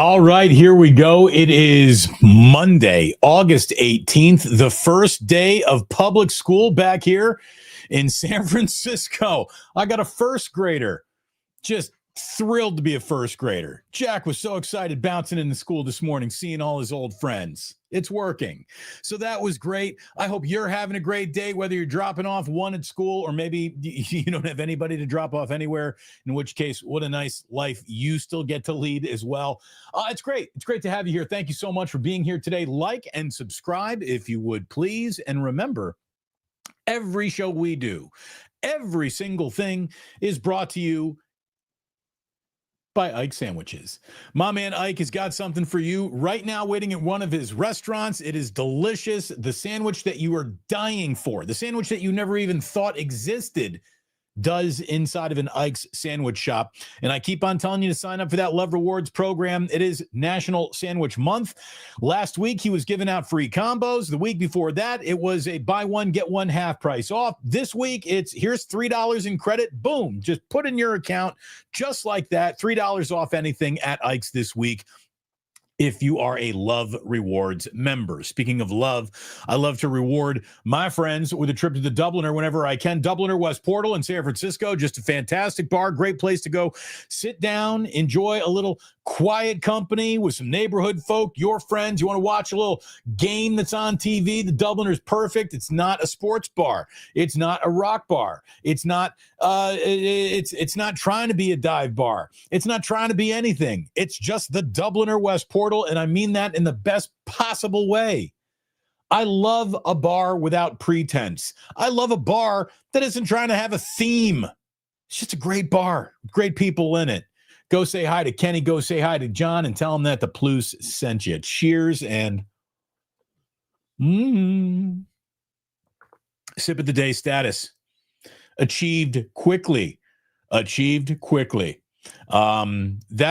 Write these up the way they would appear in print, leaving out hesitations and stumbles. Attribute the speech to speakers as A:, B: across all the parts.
A: All right, here we go. It is Monday, August 18th, the first day of public school back here in San Francisco. I got a first grader. Just thrilled to be a first grader. Jack was so excited bouncing into school this morning, seeing all his old friends. It's working. So that was great. I hope you're having a great day, whether you're dropping off one at school or maybe you don't have anybody to drop off anywhere, in which case, what a nice life you still get to lead as well. It's great. It's great to have you here. Thank you so much for being here today. Like and subscribe if you would, please. And remember, every show we do, every single thing is brought to you by Ike Sandwiches. My man Ike has got something for you right now waiting at one of his restaurants. It is delicious. The sandwich that you are dying for, the sandwich that you never even thought existed, does inside of an Ike's sandwich shop. And I keep on telling you to sign up for that Love Rewards program. It is National Sandwich Month. Last week, he was giving out free combos. The week before that, it was a buy one, get one half price off. This week, it's here's $3 in credit. Boom. Just put in your account just like that. $3 off anything at Ike's this week if you are a Love Rewards member. Speaking of love, I love to reward my friends with a trip to the Dubliner whenever I can. Dubliner West Portal in San Francisco, just a fantastic bar, great place to go sit down, enjoy a little quiet company with some neighborhood folk, your friends. You want to watch a little game that's on TV, the Dubliner's perfect. It's not a sports bar. It's not a rock bar. It's not it's not trying to be a dive bar. It's not trying to be anything. It's just the Dubliner West Portal, and I mean that in the best possible way. I love a bar without pretense. I love a bar that isn't trying to have a theme. It's just a great bar, great people in it. Go say hi to Kenny. Go say hi to John and tell him that the Plus sent you. Cheers and sip of the day status. Achieved quickly. That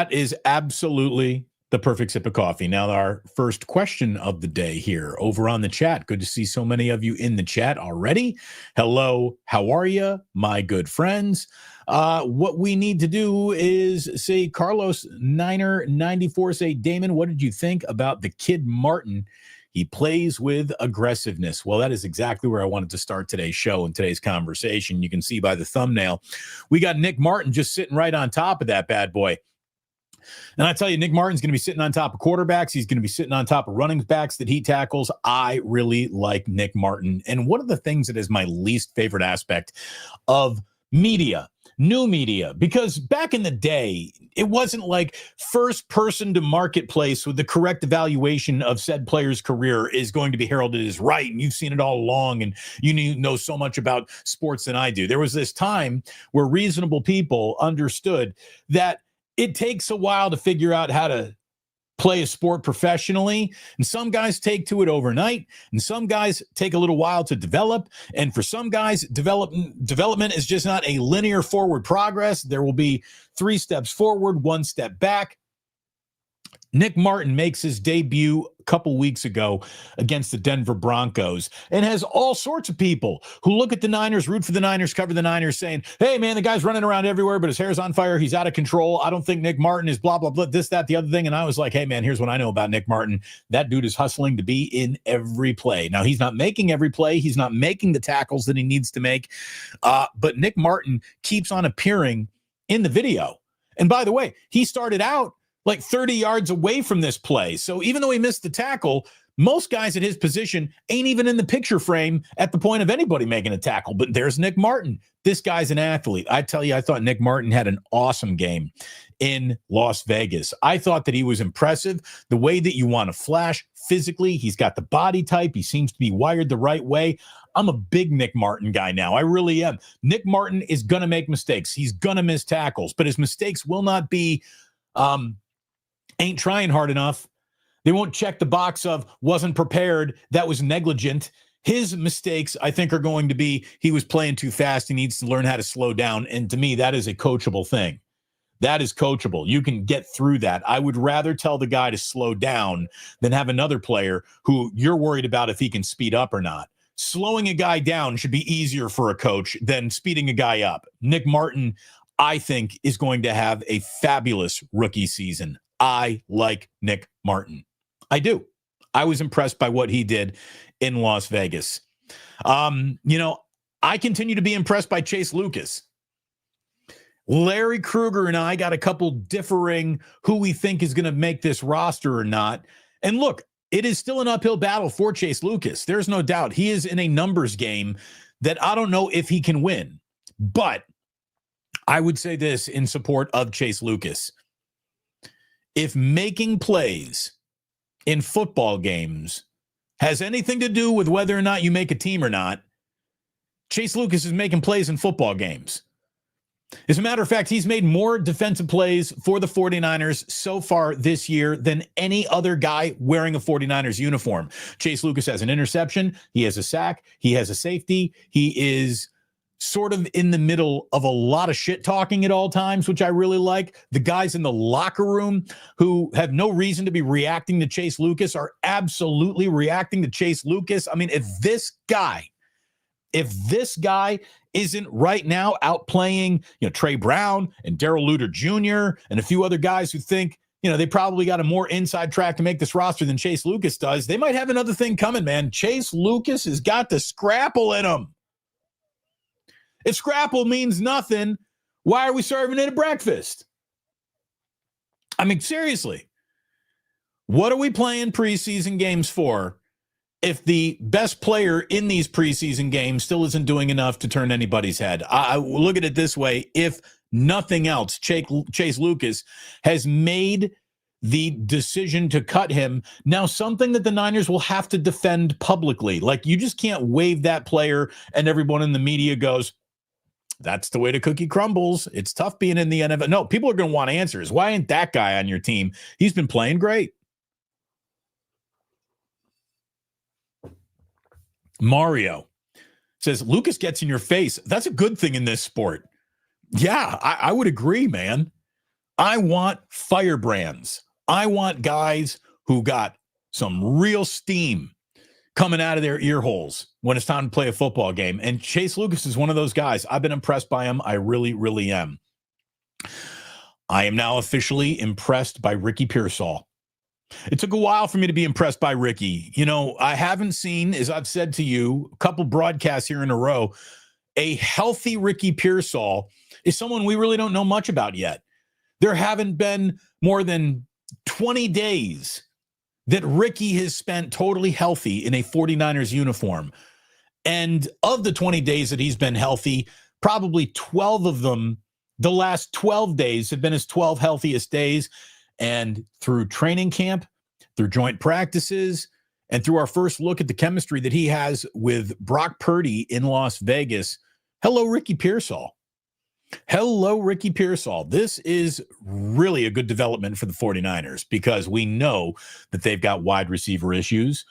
A: is absolutely the perfect sip of coffee. Now, our first question of the day here over on the chat. Good to see so many of you in the chat already. Hello, how are you, my good friends? What we need to do is say Carlos Niner 94 say, Damon, what did you think about the kid Martin? He plays with aggressiveness. Well, that is exactly where I wanted to start today's show and today's conversation. You can see by the thumbnail, we got Nick Martin just sitting right on top of that bad boy. And I tell you, Nick Martin's going to be sitting on top of quarterbacks. He's going to be sitting on top of running backs that he tackles. I really like Nick Martin. And one of the things that is my least favorite aspect of media, new media, because back in the day, it wasn't like first person to marketplace with the correct evaluation of said player's career is going to be heralded as right. And you've seen it all along, and you know so much about sports than I do. There was this time where reasonable people understood that it takes a while to figure out how to play a sport professionally. And some guys take to it overnight, and some guys take a little while to develop. And for some guys, development is just not a linear forward progress. There will be 3 steps forward, 1 step back. Nick Martin makes his debut a couple weeks ago against the Denver Broncos and has all sorts of people who look at the Niners, root for the Niners, cover the Niners, saying, hey, man, the guy's running around everywhere, but his hair's on fire. He's out of control. I don't think Nick Martin is blah, blah, blah, this, that, the other thing. And I was like, hey, man, here's what I know about Nick Martin. That dude is hustling to be in every play. Now, he's not making every play. He's not making the tackles that he needs to make. But Nick Martin keeps on appearing in the video. And by the way, he started out like 30 yards away from this play. So even though he missed the tackle, most guys at his position ain't even in the picture frame at the point of anybody making a tackle. But there's Nick Martin. This guy's an athlete. I tell you, I thought Nick Martin had an awesome game in Las Vegas. I thought that he was impressive. The way that you want to flash physically, he's got the body type. He seems to be wired the right way. I'm a big Nick Martin guy now. I really am. Nick Martin is going to make mistakes. He's going to miss tackles, but his mistakes will not be ain't trying hard enough. They won't check the box of wasn't prepared. That was negligent. His mistakes, I think, are going to be he was playing too fast. He needs to learn how to slow down. And to me, that is a coachable thing. That is coachable. You can get through that. I would rather tell the guy to slow down than have another player who you're worried about if he can speed up or not. Slowing a guy down should be easier for a coach than speeding a guy up. Nick Martin, I think, is going to have a fabulous rookie season. I like Nick Martin. I do. I was impressed by what he did in Las Vegas. I continue to be impressed by Chase Lucas. Larry Krueger and I got a couple differing who we think is going to make this roster or not. And look, it is still an uphill battle for Chase Lucas. There's no doubt. He is in a numbers game that I don't know if he can win. But I would say this in support of Chase Lucas. If making plays in football games has anything to do with whether or not you make a team or not, Chase Lucas is making plays in football games. As a matter of fact, he's made more defensive plays for the 49ers so far this year than any other guy wearing a 49ers uniform. Chase Lucas has an interception. He has a sack. He has a safety. He is sort of in the middle of a lot of shit talking at all times, which I really like. The guys in the locker room who have no reason to be reacting to Chase Lucas are absolutely reacting to Chase Lucas. I mean, if this guy isn't right now outplaying, Trey Brown and Darrell Luter Jr. and a few other guys who think, they probably got a more inside track to make this roster than Chase Lucas does, they might have another thing coming, man. Chase Lucas has got the scrapple in him. If scrapple means nothing, why are we serving it at breakfast? I mean, seriously, what are we playing preseason games for if the best player in these preseason games still isn't doing enough to turn anybody's head? I look at it this way. If nothing else, Chase Lucas has made the decision to cut him. Now, something that the Niners will have to defend publicly. Like, you just can't waive that player and everyone in the media goes, that's the way the cookie crumbles. It's tough being in the NFL. No, people are going to want answers. Why ain't that guy on your team? He's been playing great. Mario says, Lucas gets in your face. That's a good thing in this sport. Yeah, I would agree, man. I want firebrands. I want guys who got some real steam coming out of their ear holes when it's time to play a football game. And Chase Lucas is one of those guys. I've been impressed by him. I really, really am. I am now officially impressed by Ricky Pearsall. It took a while for me to be impressed by Ricky. I haven't seen, as I've said to you, a couple broadcasts here in a row, a healthy Ricky Pearsall is someone we really don't know much about yet. There haven't been more than 20 days that Ricky has spent totally healthy in a 49ers uniform. And of the 20 days that he's been healthy, probably 12 of them, the last 12 days have been his 12 healthiest days. And through training camp, through joint practices, and through our first look at the chemistry that he has with Brock Purdy in Las Vegas, hello, Ricky Pearsall. Hello, Ricky Pearsall. This is really a good development for the 49ers because we know that they've got wide receiver issues.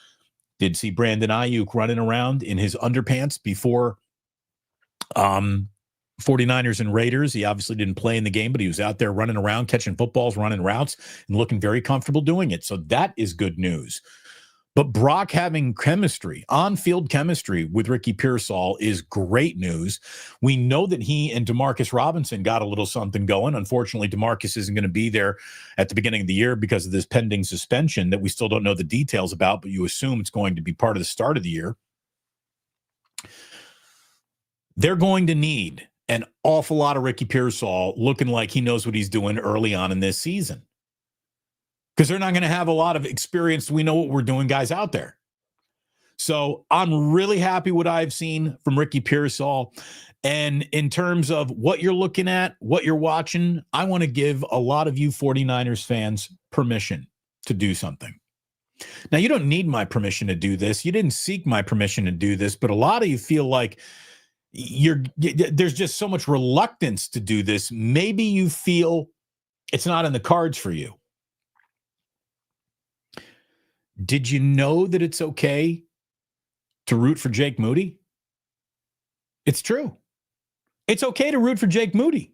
A: Did see Brandon Ayuk running around in his underpants before 49ers and Raiders. He obviously didn't play in the game, but he was out there running around, catching footballs, running routes, and looking very comfortable doing it. So that is good news. But Brock having chemistry, on-field chemistry with Ricky Pearsall is great news. We know that he and Demarcus Robinson got a little something going. Unfortunately, Demarcus isn't going to be there at the beginning of the year because of this pending suspension that we still don't know the details about, but you assume it's going to be part of the start of the year. They're going to need an awful lot of Ricky Pearsall looking like he knows what he's doing early on in this season. Because they're not going to have a lot of experience. We know what we're doing guys out there. So I'm really happy what I've seen from Ricky Pearsall. And in terms of what you're looking at, what you're watching, I want to give a lot of you 49ers fans permission to do something. Now, you don't need my permission to do this. You didn't seek my permission to do this, but a lot of you feel like there's just so much reluctance to do this. Maybe you feel it's not in the cards for you. Did you know that it's okay to root for Jake Moody? It's true. It's okay to root for Jake Moody.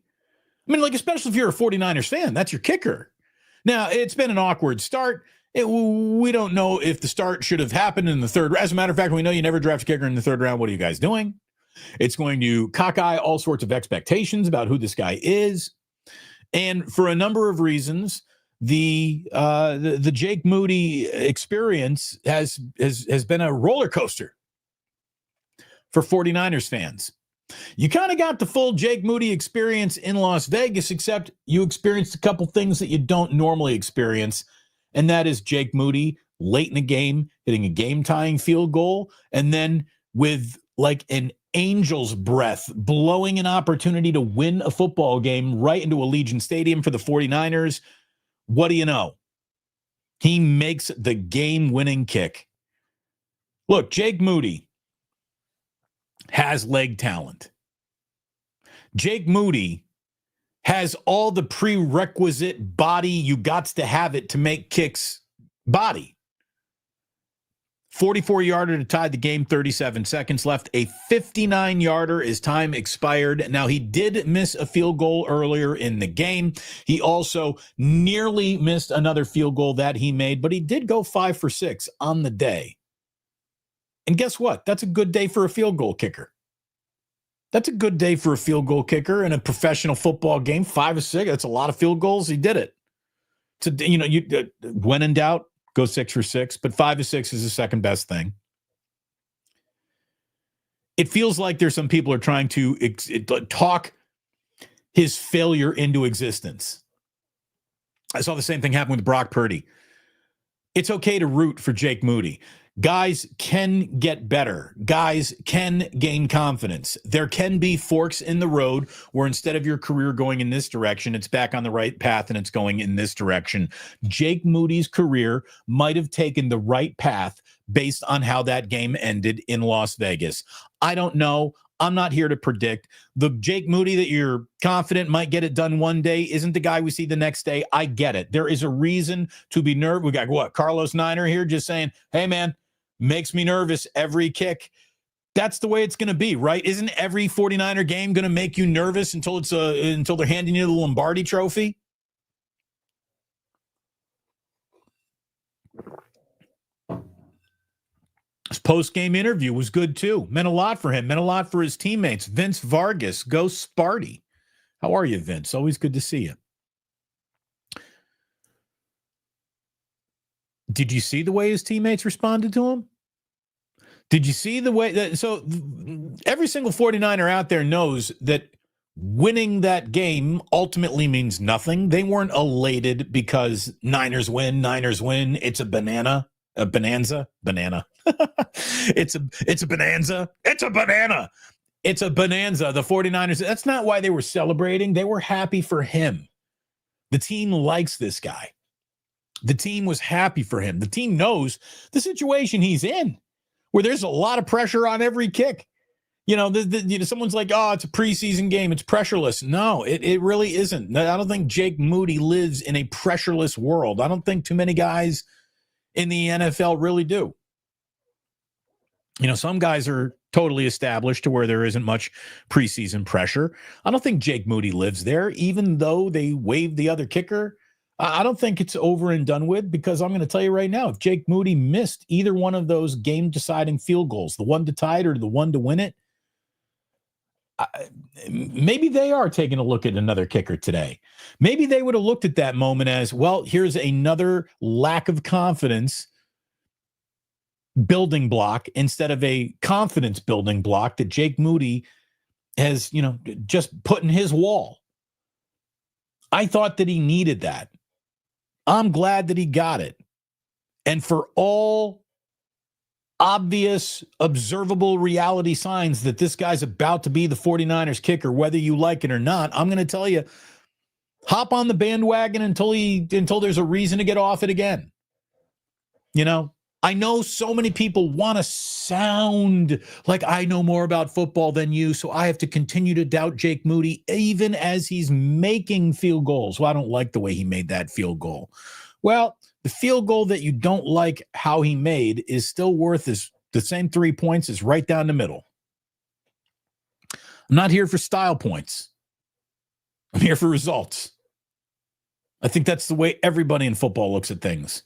A: I mean, especially if you're a 49ers fan, that's your kicker. Now, it's been an awkward start. We don't know if the start should have happened in the third. As a matter of fact, we know you never draft a kicker in the third round. What are you guys doing? It's going to cockeye all sorts of expectations about who this guy is. And for a number of reasons, the Jake Moody experience has been a roller coaster for 49ers fans. You kind of got the full Jake Moody experience in Las Vegas, except you experienced a couple things that you don't normally experience, and that is Jake Moody late in the game hitting a game-tying field goal, and then with like an angel's breath blowing an opportunity to win a football game right into Allegiant Stadium for the 49ers. What do you know? He makes the game-winning kick. Look, Jake Moody has leg talent. Jake Moody has all the prerequisite body you got to have it to make kicks body. 44-yarder to tie the game, 37 seconds left. A 59-yarder as time expired. Now, he did miss a field goal earlier in the game. He also nearly missed another field goal that he made, but he did go 5 for 6 on the day. And guess what? That's a good day for a field goal kicker. That's a good day for a field goal kicker in a professional football game. 5 of 6. That's a lot of field goals. He did it. So, when in doubt, go 6 for 6, but 5 of 6 is the second best thing. It feels like there's some people are trying to talk his failure into existence. I saw the same thing happen with Brock Purdy. It's okay to root for Jake Moody. Guys can get better. Guys can gain confidence. There can be forks in the road where instead of your career going in this direction, it's back on the right path and it's going in this direction. Jake Moody's career might have taken the right path based on how that game ended in Las Vegas. I don't know. I'm not here to predict. The Jake Moody that you're confident might get it done one day isn't the guy we see the next day. I get it. There is a reason to be nervous. We got what? Carlos Niner here just saying, hey, man, makes me nervous every kick. That's the way it's going to be, right? Isn't every 49er game going to make you nervous until they're handing you the Lombardi trophy? His post-game interview was good too. Meant a lot for him. Meant a lot for his teammates. Vince Vargas, go Sparty. How are you, Vince? Always good to see you. Did you see the way his teammates responded to him? Did you see the way that? So every single 49er out there knows that winning that game ultimately means nothing. They weren't elated because Niners win. It's a bonanza. It's a bonanza. The 49ers. That's not why they were celebrating. They were happy for him. The team likes this guy. The team was happy for him. The team knows the situation he's in, where there's a lot of pressure on every kick. Someone's like, oh, it's a preseason game. It's pressureless. No, it really isn't. I don't think Jake Moody lives in a pressureless world. I don't think too many guys in the NFL really do. Some guys are totally established to where there isn't much preseason pressure. I don't think Jake Moody lives there, even though they waived the other kicker. I don't think it's over and done with, because I'm going to tell you right now, if Jake Moody missed either one of those game-deciding field goals, the one to tie it or the one to win it, maybe they are taking a look at another kicker today. Maybe they would have looked at that moment as, well, here's another lack of confidence building block instead of a confidence building block that Jake Moody has, just put in his wall. I thought that he needed that. I'm glad that he got it. And for all obvious, observable reality signs that this guy's about to be the 49ers kicker, whether you like it or not, I'm going to tell you, hop on the bandwagon until there's a reason to get off it again. I know so many people want to sound like I know more about football than you, so I have to continue to doubt Jake Moody even as he's making field goals. Well, I don't like the way he made that field goal. Well, the field goal that you don't like how he made is still worth the same 3 points as right down the middle. I'm not here for style points. I'm here for results. I think that's the way everybody in football looks at things.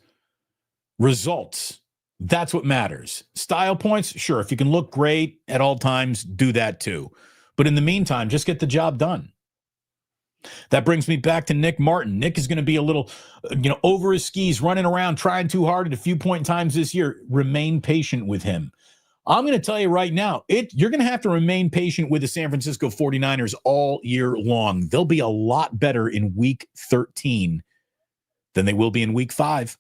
A: Results. That's what matters. Style points, sure. If you can look great at all times, do that too. But in the meantime, just get the job done. That brings me back to Nick Martin. Nick is going to be a little, over his skis, running around, trying too hard at a few point times this year. Remain patient with him. I'm going to tell you right now, you're going to have to remain patient with the San Francisco 49ers all year long. They'll be a lot better in week 13 than they will be in week 5.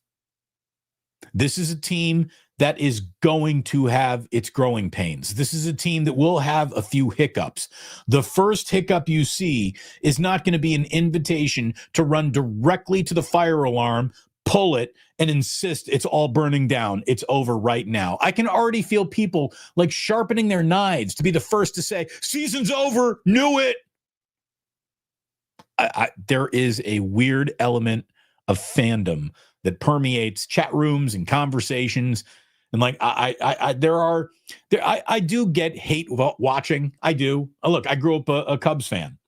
A: This is a team that is going to have its growing pains. This is a team that will have a few hiccups. The first hiccup you see is not going to be an invitation to run directly to the fire alarm, pull it, and insist it's all burning down. It's over right now. I can already feel people like sharpening their knives to be the first to say, season's over, knew it. There is a weird element of fandom that permeates chat rooms and conversations. And like, I do get hate watching. I do. Look, I grew up a Cubs fan.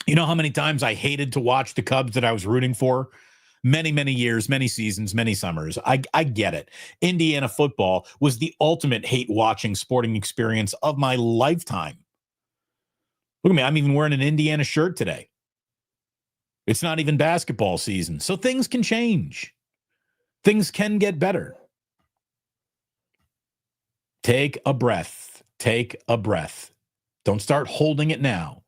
A: You know how many times I hated to watch the Cubs that I was rooting for? Many, many years, many seasons, many summers. I get it. Indiana football was the ultimate hate watching sporting experience of my lifetime. Look at me. I'm even wearing an Indiana shirt today. It's not even basketball season. So things can change. Things can get better. Take a breath. Take a breath. Don't start holding it now.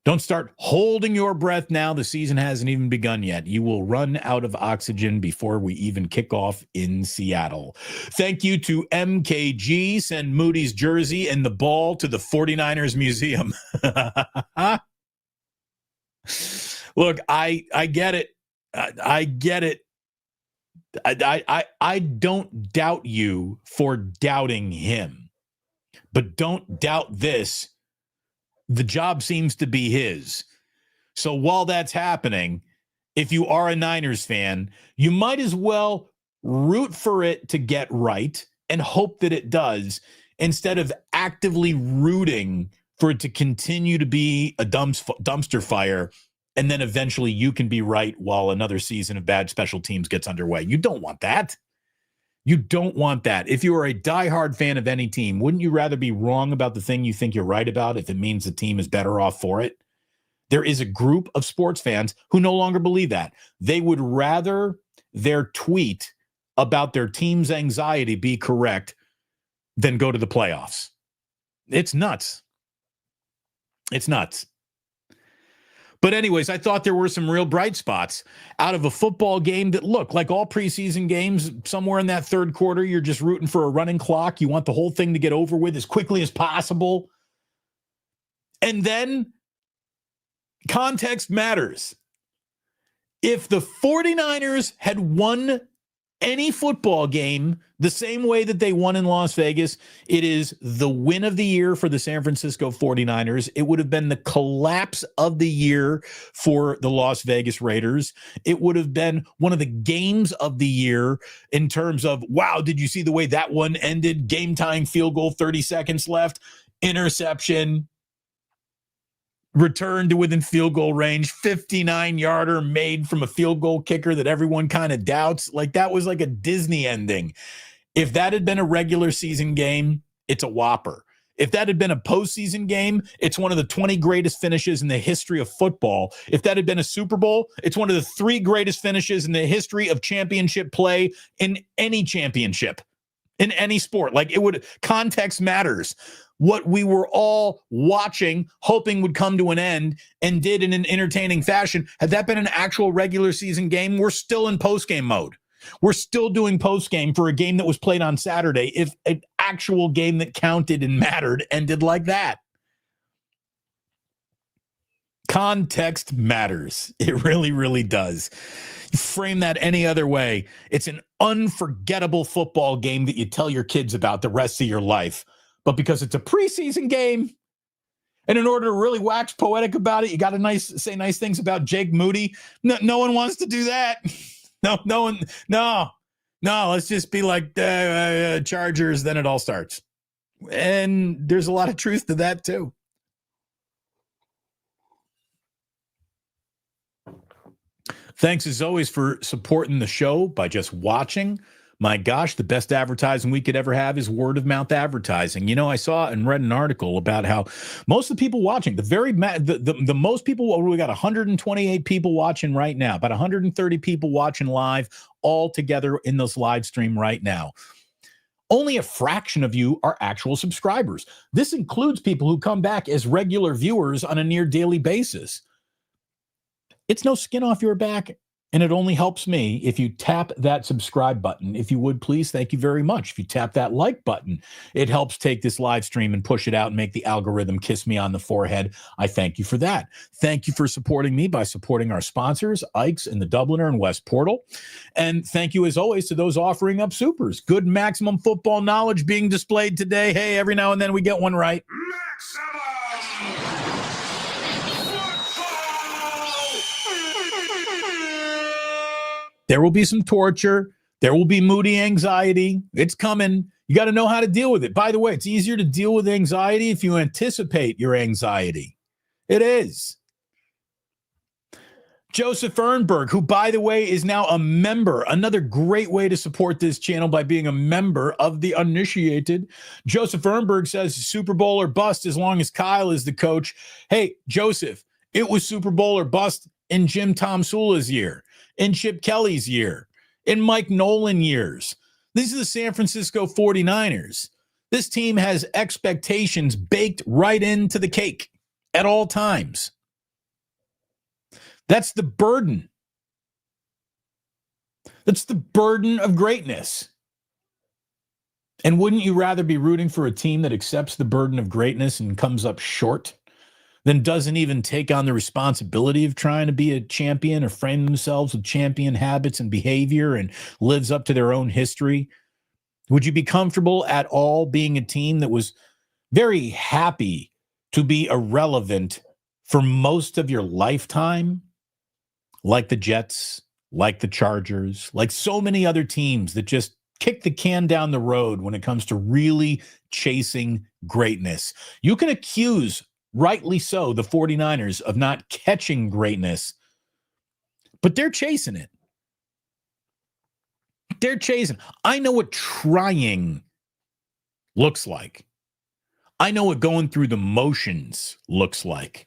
A: Don't start holding your breath now. The season hasn't even begun yet. You will run out of oxygen before we even kick off in Seattle. Thank you to MKG. Send Moody's jersey and the ball to the 49ers Museum. Look, I get it. I get it. I don't doubt you for doubting him, but don't doubt this. The job seems to be his. So while that's happening, if you are a Niners fan, you might as well root for it to get right and hope that it does, instead of actively rooting for it to continue to be a dumpster fire, and then eventually you can be right while another season of bad special teams gets underway. You don't want that. You don't want that. If you are a diehard fan of any team, wouldn't you rather be wrong about the thing you think you're right about if it means the team is better off for it? There is a group of sports fans who no longer believe that. They would rather their tweet about their team's anxiety be correct than go to the playoffs. It's nuts. It's nuts. But anyways, I thought there were some real bright spots out of a football game that looked like all preseason games. Somewhere in that third quarter, you're just rooting for a running clock. You want the whole thing to get over with as quickly as possible. And then context matters. If the 49ers had won any football game the same way that they won in Las Vegas, it is the win of the year for the San Francisco 49ers. It would have been the collapse of the year for the Las Vegas Raiders. It would have been one of the games of the year in terms of, wow, did you see the way that one ended? Game-tying field goal, 30 seconds left, interception, return to within field goal range, 59-yarder made from a field goal kicker that everyone kind of doubts. Like, that was like a Disney ending. If that had been a regular season game, it's a whopper. If that had been a postseason game, it's one of the 20 greatest finishes in the history of football. If that had been a Super Bowl, it's one of the 3 greatest finishes in the history of championship play in any championship, in any sport. Like, context matters. What we were all watching, hoping would come to an end, and did in an entertaining fashion. Had that been an actual regular season game, we're still in postgame mode. We're still doing postgame for a game that was played on Saturday if an actual game that counted and mattered ended like that. Context matters. It really, really does. You frame that any other way, it's an unforgettable football game that you tell your kids about the rest of your life. But because it's a preseason game, and in order to really wax poetic about it, you got to say nice things about Jake Moody. No one wants to do that. No. Let's just be like Chargers. Then it all starts. And there's a lot of truth to that too. Thanks as always for supporting the show by just watching. My gosh, the best advertising we could ever have is word of mouth advertising. You know, I saw and read an article about how most of the people watching, the most people, we got 128 people watching right now, about 130 people watching live all together in this live stream right now. Only a fraction of you are actual subscribers. This includes people who come back as regular viewers on a near daily basis. It's no skin off your back, and it only helps me if you tap that subscribe button. If you would, please, thank you very much. If you tap that like button, it helps take this live stream and push it out and make the algorithm kiss me on the forehead. I thank you for that. Thank you for supporting me by supporting our sponsors, Ike's and the Dubliner and West Portal. And thank you, as always, to those offering up supers. Good maximum football knowledge being displayed today. Hey, every now and then we get one right. There will be some torture. There will be Moody anxiety. It's coming. You got to know how to deal with it. By the way, it's easier to deal with anxiety if you anticipate your anxiety. It is. Joseph Ernberg, who, by the way, is now a member. Another great way to support this channel by being a member of the Initiated. Joseph Ernberg says Super Bowl or bust as long as Kyle is the coach. Hey, Joseph, it was Super Bowl or bust in Jim Tom Sula's year, in Chip Kelly's year, in Mike Nolan years. These are the San Francisco 49ers. This team has expectations baked right into the cake at all times. That's the burden. That's the burden of greatness. And wouldn't you rather be rooting for a team that accepts the burden of greatness and comes up short than doesn't even take on the responsibility of trying to be a champion or frame themselves with champion habits and behavior and lives up to their own history? Would you be comfortable at all being a team that was very happy to be irrelevant for most of your lifetime? Like the Jets, like the Chargers, like so many other teams that just kick the can down the road when it comes to really chasing greatness. You can accuse, rightly so, the 49ers of not catching greatness, but they're chasing it. They're chasing. I know what trying looks like. I know what going through the motions looks like.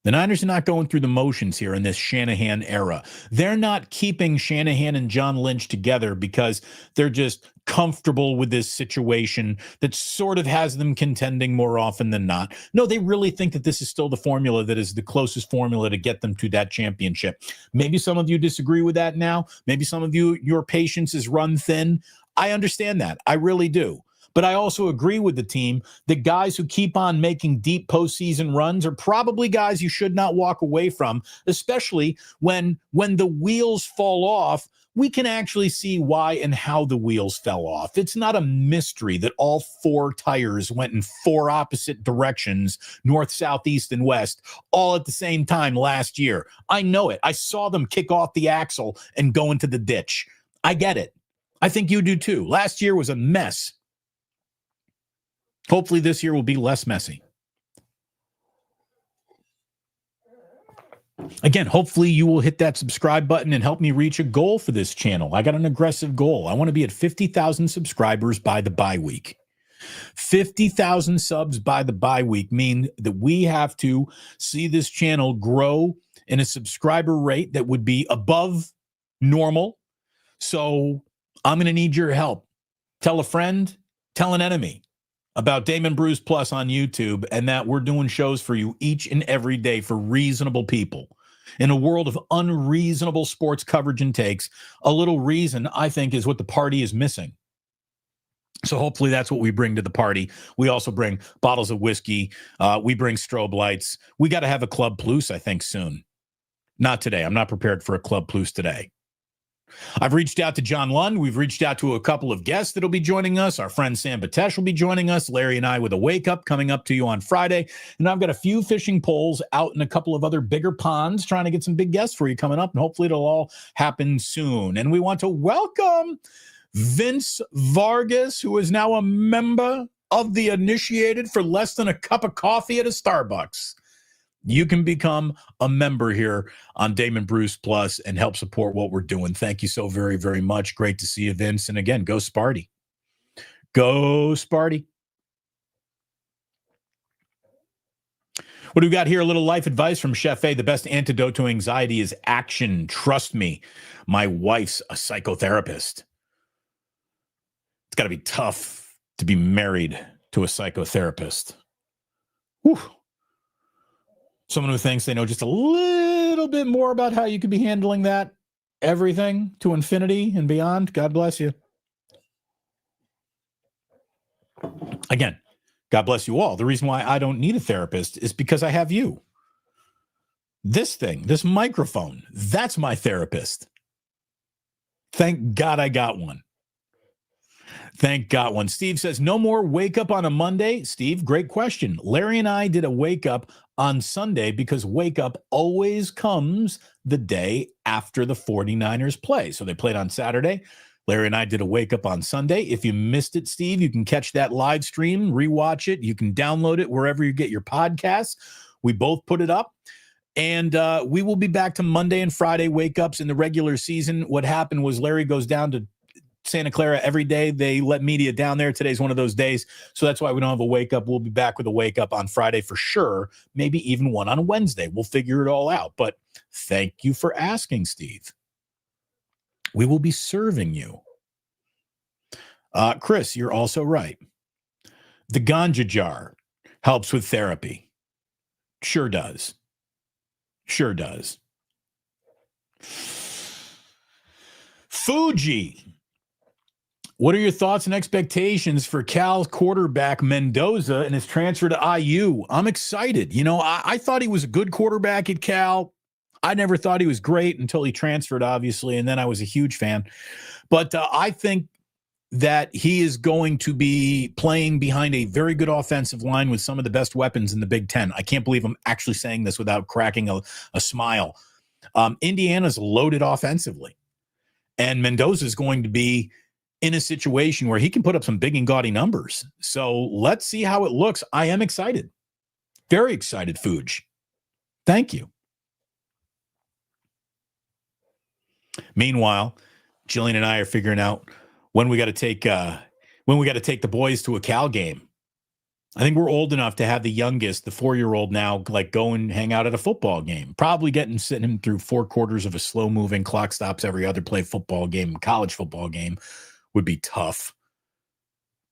A: The Niners are not going through the motions here in this Shanahan era. They're not keeping Shanahan and John Lynch together because they're just comfortable with this situation that sort of has them contending more often than not. No, they really think that this is still the formula that is the closest formula to get them to that championship. Maybe some of you disagree with that now. Maybe some of you, your patience is run thin. I understand that. I really do. But I also agree with the team that guys who keep on making deep postseason runs are probably guys you should not walk away from, especially when the wheels fall off. We can actually see why and how the wheels fell off. It's not a mystery that all four tires went in four opposite directions, north, south, east, and west, all at the same time last year. I know it. I saw them kick off the axle and go into the ditch. I get it. I think you do too. Last year was a mess. Hopefully this year will be less messy. Again, hopefully you will hit that subscribe button and help me reach a goal for this channel. I got an aggressive goal. I want to be at 50,000 subscribers by the bye week. 50,000 subs by the bye week mean that we have to see this channel grow in a subscriber rate that would be above normal. So I'm going to need your help. Tell a friend, tell an enemy about Damon Bruce Plus on YouTube, and that we're doing shows for you each and every day for reasonable people. In a world of unreasonable sports coverage and takes, a little reason, I think, is what the party is missing. So hopefully that's what we bring to the party. We also bring bottles of whiskey. We bring strobe lights. We got to have a Club Plus, I think, soon. Not today. I'm not prepared for a Club Plus today. I've reached out to John Lund. We've reached out to a couple of guests that'll be joining us. Our friend Sam Batesh will be joining us. Larry and I with a wake up coming up to you on Friday. And I've got a few fishing poles out in a couple of other bigger ponds trying to get some big guests for you coming up. And hopefully it'll all happen soon. And we want to welcome Vince Vargas, who is now a member of the Initiated for less than a cup of coffee at a Starbucks. You can become a member here on Damon Bruce Plus and help support what we're doing. Thank you so very, very much. Great to see you, Vince. And again, go Sparty. Go Sparty. What do we got here? A little life advice from Chef A. The best antidote to anxiety is action. Trust me, my wife's a psychotherapist. It's got to be tough to be married to a psychotherapist. Whew. Someone who thinks they know just a little bit more about how you could be handling that everything to infinity and beyond. God bless you. Again, God bless you all. The reason why I don't need a therapist is because I have you. This thing, this microphone, that's my therapist. Thank God I got one. Thank God one. Steve says, no more wake up on a Monday. Steve, great question. Larry and I did a wake up on Sunday because wake up always comes the day after the 49ers play. So they played on Saturday. Larry and I did a wake up on Sunday. If you missed it, Steve, you can catch that live stream, rewatch it. You can download it wherever you get your podcasts. We both put it up. And we will be back to Monday and Friday wake ups in the regular season. What happened was Larry goes down to Santa Clara every day. They let media down there. Today's one of those days. So that's why we don't have a wake up. We'll be back with a wake up on Friday for sure. Maybe even one on Wednesday. We'll figure it all out. But thank you for asking, Steve. We will be serving you. Chris, you're also right. The ganja jar helps with therapy. Sure does. Sure does. Fuji. What are your thoughts and expectations for Cal's quarterback Mendoza and his transfer to IU? I'm excited. You know, I thought he was a good quarterback at Cal. I never thought he was great until he transferred, obviously, and then I was a huge fan. But I think that he is going to be playing behind a very good offensive line with some of the best weapons in the Big Ten. I can't believe I'm actually saying this without cracking a smile. Indiana's loaded offensively, and Mendoza is going to be in a situation where he can put up some big and gaudy numbers. So let's see how it looks. I am excited. Very excited, Fuge. Thank you. Meanwhile, Jillian and I are figuring out when we got to take the boys to a Cal game. I think we're old enough to have the youngest, the 4-year-old now, like go and hang out at a football game. Probably sitting him through 4 quarters of a slow-moving clock stops every other play football game, college football game would be tough.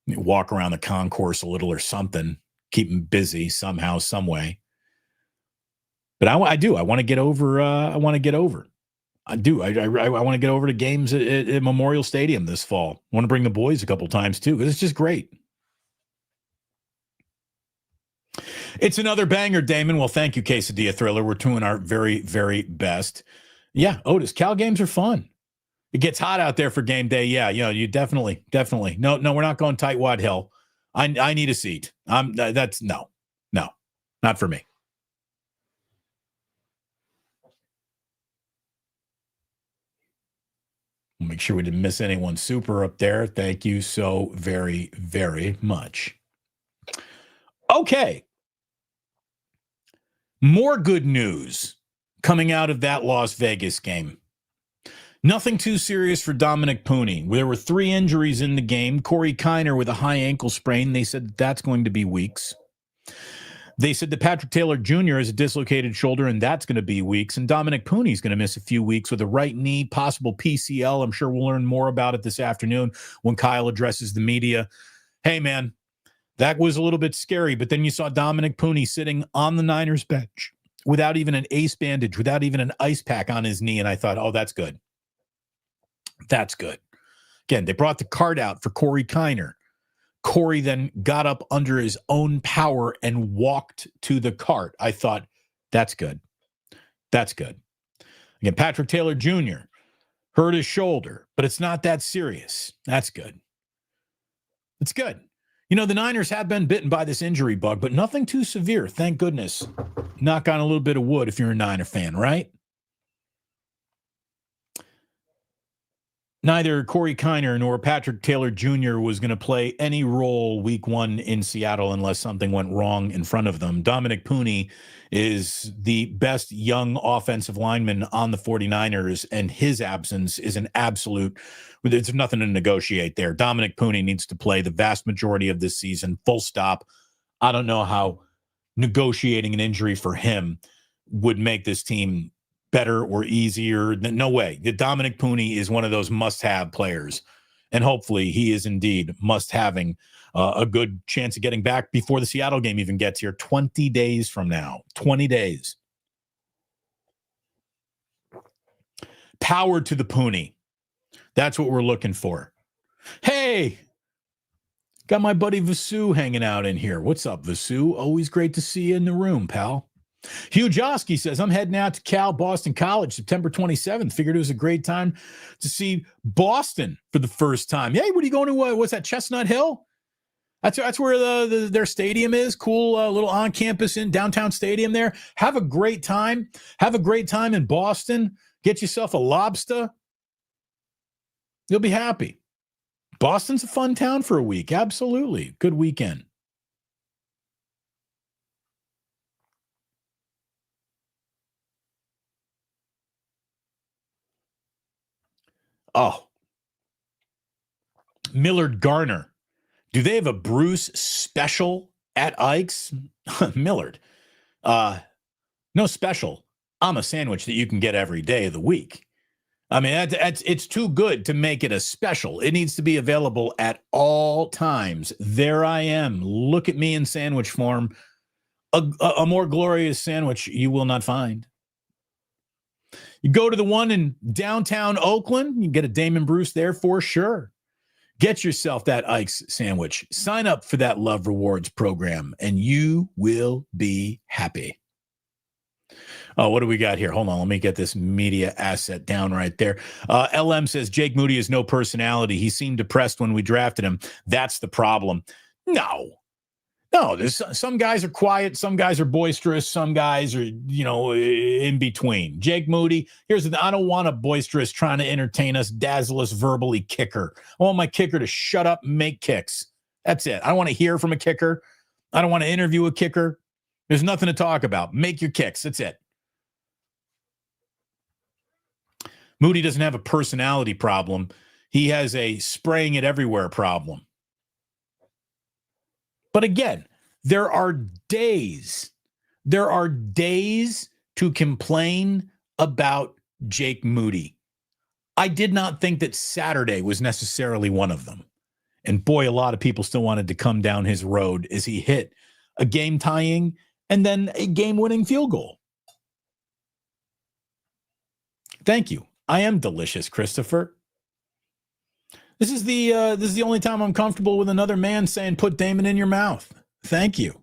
A: Walk around the concourse a little or something, keep him busy somehow, some way. But I do. I want to get over. I do. I want to get over to games at Memorial Stadium this fall. I want to bring the boys a couple times too, because it's just great. It's another banger, Damon. Well, thank you, Quesadilla Thriller. We're doing our very, very best. Yeah, Otis, Cal games are fun. It gets hot out there for game day. Yeah, you definitely. No, we're not going Tightwad Hill. I need a seat. That's no, not for me. Make sure we didn't miss anyone super up there. Thank you so very, very much. Okay. More good news coming out of that Las Vegas game. Nothing too serious for Dominic Pooney. There were 3 injuries in the game. Corey Kiner with a high ankle sprain. They said that's going to be weeks. They said that Patrick Taylor Jr. has a dislocated shoulder, and that's going to be weeks. And Dominic Pooney is going to miss a few weeks with a right knee, possible PCL. I'm sure we'll learn more about it this afternoon when Kyle addresses the media. Hey, man, that was a little bit scary. But then you saw Dominic Pooney sitting on the Niners bench without even an ace bandage, without even an ice pack on his knee. And I thought, oh, that's good. That's good. Again, they brought the card out for Corey Kiner. Corey then got up under his own power and walked to the cart. I thought, that's good. That's good. Again, Patrick Taylor Jr. hurt his shoulder, but it's not that serious. That's good. It's good. You know, the Niners have been bitten by this injury bug, but nothing too severe. Thank goodness. Knock on a little bit of wood if you're a Niner fan, right? Neither Corey Kiner nor Patrick Taylor Jr. was going to play any role week 1 in Seattle unless something went wrong in front of them. Dominic Pooney is the best young offensive lineman on the 49ers, and his absence is an absolute – there's nothing to negotiate there. Dominic Pooney needs to play the vast majority of this season, full stop. I don't know how negotiating an injury for him would make this team – better or easier. No way. Dominic Pooney is one of those must-have players, and hopefully he is indeed must-having a good chance of getting back before the Seattle game even gets here 20 days from now. 20 days. Power to the Pooney. That's what we're looking for. Hey, got my buddy Vasu hanging out in here. What's up, Vasu? Always great to see you in the room, pal. Hugh Josky says, I'm heading out to Cal Boston College September 27th. Figured it was a great time to see Boston for the first time. Hey, what are you going to, what's that, Chestnut Hill? That's where their stadium is. Cool little on-campus in downtown stadium there. Have a great time. Have a great time in Boston. Get yourself a lobster. You'll be happy. Boston's a fun town for a week. Absolutely. Good weekend. Oh, Millard Garner. Do they have a Bruce special at Ike's? Millard. No special. I'm a sandwich that you can get every day of the week. I mean, it's too good to make it a special. It needs to be available at all times. There I am. Look at me in sandwich form. A more glorious sandwich you will not find. You go to the one in downtown Oakland, you get a Damon Bruce there for sure. Get yourself that Ike's sandwich. Sign up for that Love Rewards program, and you will be happy. Oh, what do we got here? Hold on. Let me get this media asset down right there. LM says, Jake Moody has no personality. He seemed depressed when we drafted him. That's the problem. No, there's some guys are quiet, some guys are boisterous, some guys are, in between. Jake Moody, I don't want a boisterous, trying to entertain us, dazzle us verbally kicker. I want my kicker to shut up and make kicks. That's it. I don't want to hear from a kicker. I don't want to interview a kicker. There's nothing to talk about. Make your kicks. That's it. Moody doesn't have a personality problem. He has a spraying it everywhere problem. But again, there are days to complain about Jake Moody. I did not think that Saturday was necessarily one of them. And boy, a lot of people still wanted to come down his road as he hit a game-tying and then a game-winning field goal. Thank you. I am delicious, Christopher. This is the only time I'm comfortable with another man saying, put Damon in your mouth. Thank you.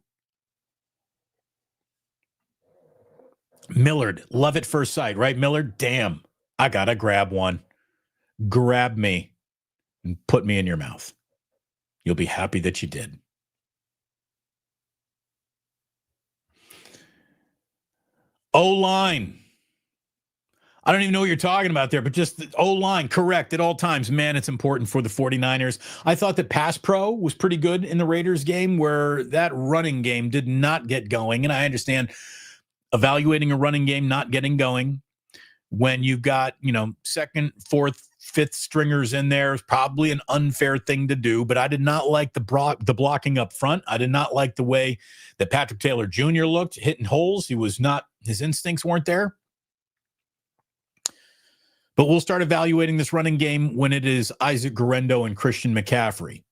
A: Millard, love at first sight, right, Millard? Damn, I got to grab one. Grab me and put me in your mouth. You'll be happy that you did. O-line. I don't even know what you're talking about there, but just the O-line, correct at all times. Man, it's important for the 49ers. I thought that pass pro was pretty good in the Raiders game where that running game did not get going. And I understand evaluating a running game not getting going when you've got, second, fourth, fifth stringers in there is probably an unfair thing to do. But I did not like the blocking up front. I did not like the way that Patrick Taylor Jr. looked, hitting holes. His instincts weren't there. But we'll start evaluating this running game when it is Isaac Guerrero and Christian McCaffrey.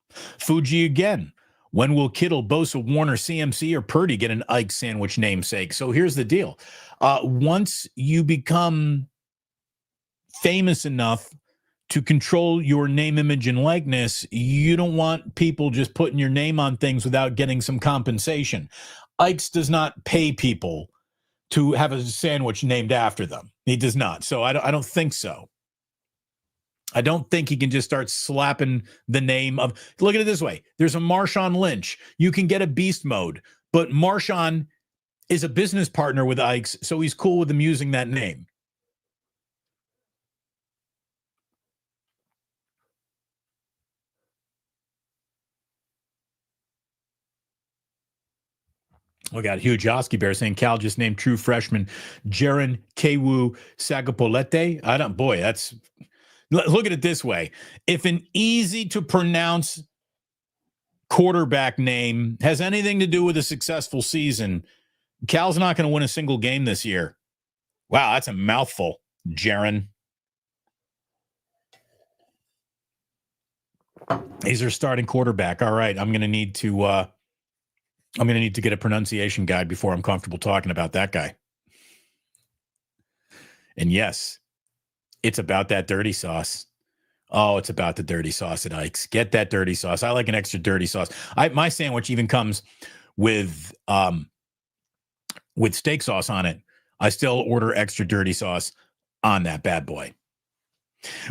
A: Fuji again. When will Kittle, Bosa, Warner, CMC, or Purdy get an Ike sandwich namesake? So here's the deal. Once you become famous enough to control your name, image, and likeness, you don't want people just putting your name on things without getting some compensation. Ike's does not pay people to have a sandwich named after them. He does not. So I don't think so. I don't think he can just start slapping the name of, look at it this way. There's a Marshawn Lynch. You can get a beast mode, but Marshawn is a business partner with Ike's, so he's cool with them using that name. We got Hugh Josky Bear saying Cal just named true freshman Jaron Kewu Sagapolete. Look at it this way. If an easy to pronounce quarterback name has anything to do with a successful season, Cal's not going to win a single game this year. Wow, that's a mouthful, Jaron. He's their starting quarterback. All right, I'm going to need to get a pronunciation guide before I'm comfortable talking about that guy. And yes, it's about that dirty sauce. Oh, it's about the dirty sauce at Ike's. Get that dirty sauce. I like an extra dirty sauce. My sandwich even comes with steak sauce on it. I still order extra dirty sauce on that bad boy.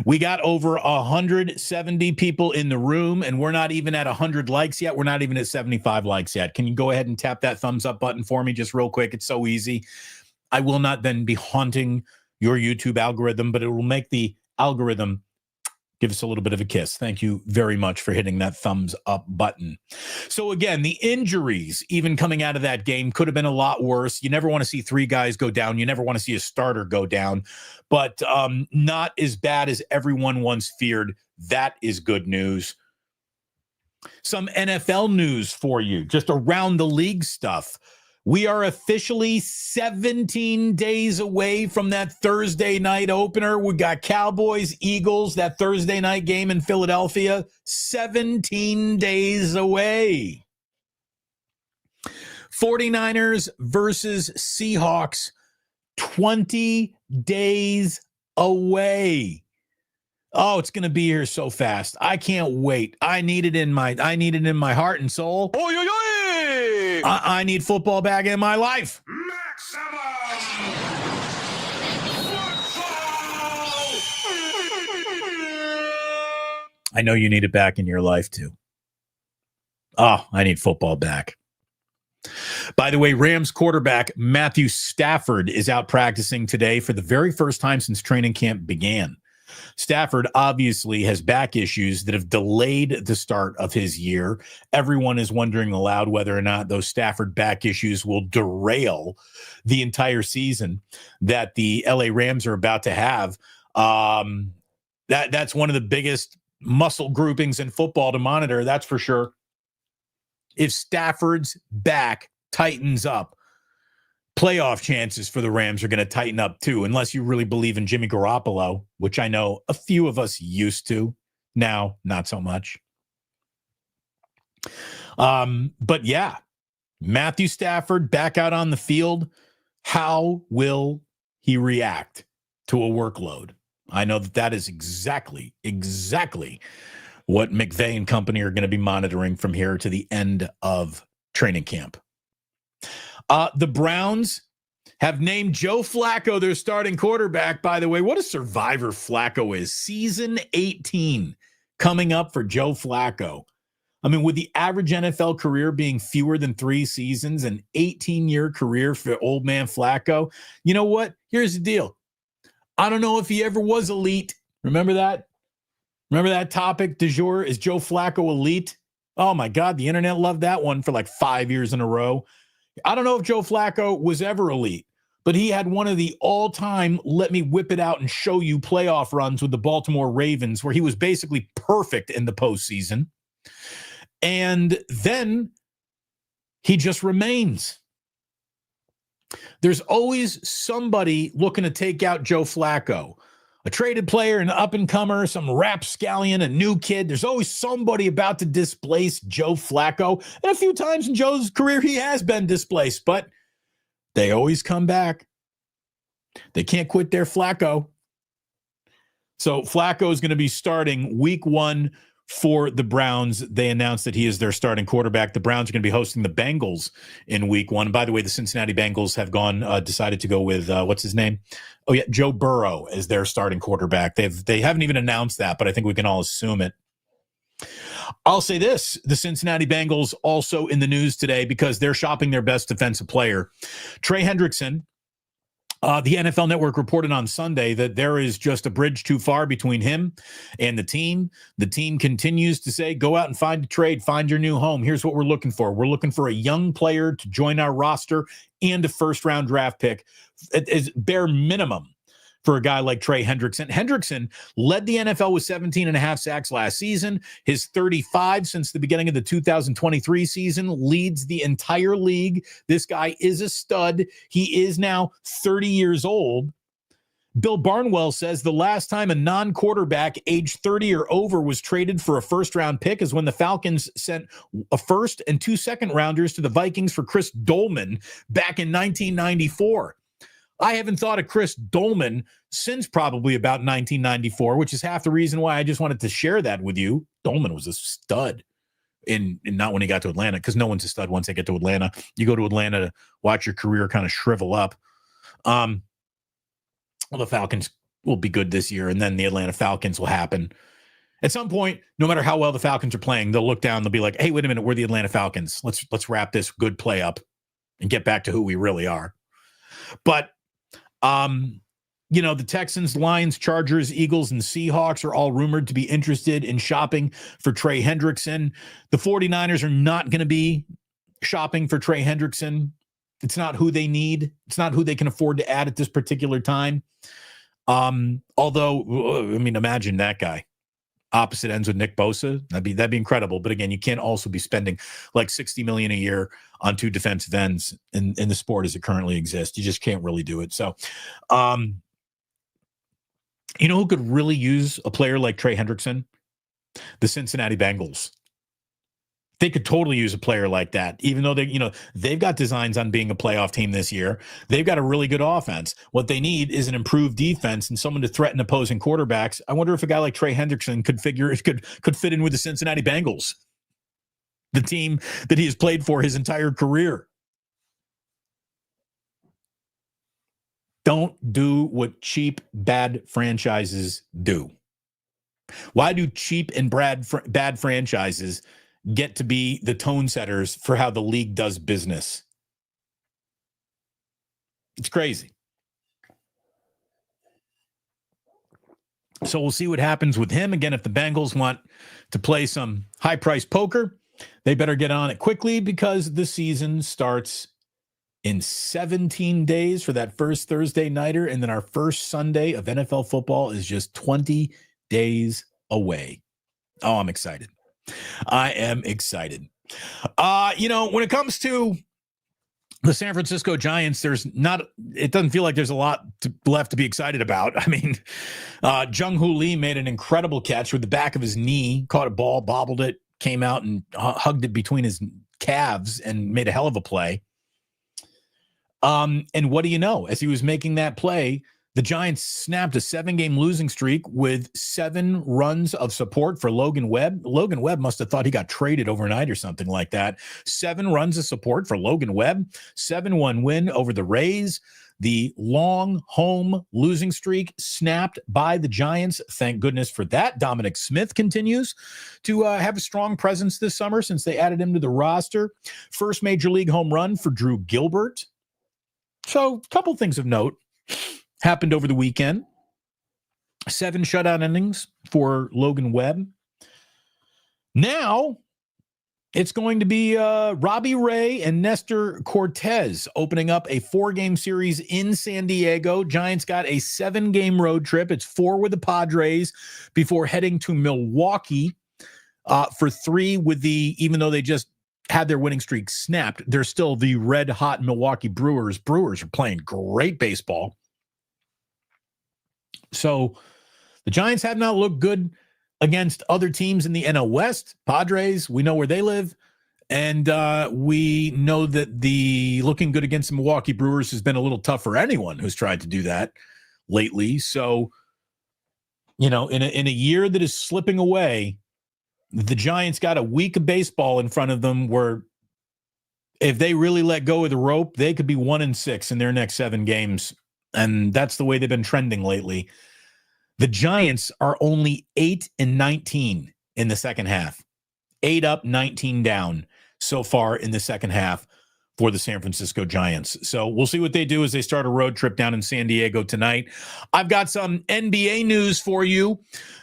A: We got over 170 people in the room, and we're not even at 100 likes yet. We're not even at 75 likes yet. Can you go ahead and tap that thumbs up button for me just real quick? It's so easy. I will not then be haunting your YouTube algorithm, but it will make the algorithm give us a little bit of a kiss. Thank you very much for hitting that thumbs up button. So again, the injuries, even coming out of that game, could have been a lot worse. You never want to see three guys go down. You never want to see a starter go down, but not as bad as everyone once feared. That is good news. Some NFL news for you, just around the league stuff. We are officially 17 days away from that Thursday night opener. We got Cowboys, Eagles, that Thursday night game in Philadelphia. 17 days away. 49ers versus Seahawks, 20 days away. Oh, it's going to be here so fast. I can't wait. I need it in my heart and soul. Oy, oy, oy! I need football back in my life.
B: Maximum
A: I know you need it back in your life too. Oh, I need football back. By the way, Rams quarterback Matthew Stafford is out practicing today for the very first time since training camp began. Stafford obviously has back issues that have delayed the start of his year. Everyone is wondering aloud whether or not those Stafford back issues will derail the entire season that the LA Rams are about to have. That's one of the biggest muscle groupings in football to monitor, that's for sure. If Stafford's back tightens up, playoff chances for the Rams are going to tighten up too, unless you really believe in Jimmy Garoppolo, which I know a few of us used to. Now, not so much. But yeah, Matthew Stafford back out on the field. How will he react to a workload? I know that is exactly what McVay and company are going to be monitoring from here to the end of training camp. The Browns have named Joe Flacco their starting quarterback. By the way, what a survivor Flacco is. Season 18 coming up for Joe Flacco. I mean, with the average NFL career being fewer than 3 seasons, an 18-year career for old man Flacco. You know what? Here's the deal. I don't know if he ever was elite. Remember that? Remember that topic du jour? Is Joe Flacco elite? Oh, my God. The internet loved that one for like 5 years in a row. I don't know if Joe Flacco was ever elite, but he had one of the all-time let me whip it out and show you playoff runs with the Baltimore Ravens where he was basically perfect in the postseason. And then he just remains. There's always somebody looking to take out Joe Flacco. A traded player, an up-and-comer, some rapscallion, a new kid. There's always somebody about to displace Joe Flacco. And a few times in Joe's career, he has been displaced, but they always come back. They can't quit their Flacco. So Flacco is going to be starting week 1 for the Browns. They announced that he is their starting quarterback. The Browns are going to be hosting the Bengals in week 1. By the way, the Cincinnati Bengals have decided to go with, what's his name? Oh, yeah, Joe Burrow as their starting quarterback. They haven't even announced that, but I think we can all assume it. I'll say this. The Cincinnati Bengals also in the news today because they're shopping their best defensive player. Trey Hendrickson The NFL Network reported on Sunday that there is just a bridge too far between him and the team. The team continues to say, go out and find a trade, find your new home. Here's what we're looking for. We're looking for a young player to join our roster and a first-round draft pick. It is bare minimum for a guy like Trey Hendrickson. Hendrickson led the NFL with 17 and a half sacks last season. His 35 since the beginning of the 2023 season leads the entire league. This guy is a stud. He is now 30 years old. Bill Barnwell says the last time a non-quarterback age 30 or over was traded for a first-round pick is when the Falcons sent a first and 2 second-rounders to the Vikings for Chris Dolman back in 1994. I haven't thought of Chris Dolman since probably about 1994, which is half the reason why I just wanted to share that with you. Dolman was a stud, in not when he got to Atlanta, because no one's a stud once they get to Atlanta. You go to Atlanta to watch your career kind of shrivel up. Well, the Falcons will be good this year, and then the Atlanta Falcons will happen. At some point, no matter how well the Falcons are playing, they'll look down, they'll be like, hey, wait a minute, we're the Atlanta Falcons. Let's wrap this good play up and get back to who we really are. But the Texans, Lions, Chargers, Eagles, and Seahawks are all rumored to be interested in shopping for Trey Hendrickson. The 49ers are not going to be shopping for Trey Hendrickson. It's not who they need. It's not who they can afford to add at this particular time. Although, imagine that guy. Opposite ends with Nick Bosa. That'd be incredible. But again, you can't also be spending like $60 million a year on two defensive ends in the sport as it currently exists. You just can't really do it. So, who could really use a player like Trey Hendrickson? The Cincinnati Bengals. They could totally use a player like that, even though they've got designs on being a playoff team this year. They've got a really good offense. What they need is an improved defense and someone to threaten opposing quarterbacks. I wonder if a guy like Trey Hendrickson could fit in with the Cincinnati Bengals, the team that he has played for his entire career. Don't do what cheap, bad franchises do. Why do cheap and bad franchises get to be the tone setters for how the league does business? It's crazy. So we'll see what happens with him. Again, if the Bengals want to play some high-price poker, they better get on it quickly because the season starts in 17 days for that first Thursday nighter, and then our first Sunday of NFL football is just 20 days away. Oh, I'm excited. I am excited. When it comes to the San Francisco Giants, it doesn't feel like there's a lot left to be excited about. I mean, Jung-Hoo Lee made an incredible catch with the back of his knee, caught a ball, bobbled it, came out and hugged it between his calves and made a hell of a play. And what do you know? As he was making that play, the Giants snapped a 7-game losing streak with 7 runs of support for Logan Webb. Logan Webb must have thought he got traded overnight or something like that. 7 runs of support for Logan Webb. 7-1 win over the Rays. The long home losing streak snapped by the Giants. Thank goodness for that. Dominic Smith continues to have a strong presence this summer since they added him to the roster. First major league home run for Drew Gilbert. So a couple things of note happened over the weekend. 7 shutout innings for Logan Webb. Now it's going to be Robbie Ray and Nestor Cortez opening up a 4-game series in San Diego. Giants got a 7-game road trip. It's 4 with the Padres before heading to Milwaukee for 3 with even though they just had their winning streak snapped, they're still the red-hot Milwaukee Brewers. Brewers are playing great baseball. So the Giants have not looked good against other teams in the NL West. Padres, we know where they live. And we know that the looking good against the Milwaukee Brewers has been a little tough for anyone who's tried to do that lately. So, in a year that is slipping away, the Giants got a week of baseball in front of them where if they really let go of the rope, they could be 1-6 in their next 7 games. And that's the way they've been trending lately. The Giants are only 8-19 in the second half. 8 up, 19 down so far in the second half. for the San Francisco Giants. So we'll see what they do as they start a road trip down in San Diego tonight. I've got some NBA news for you.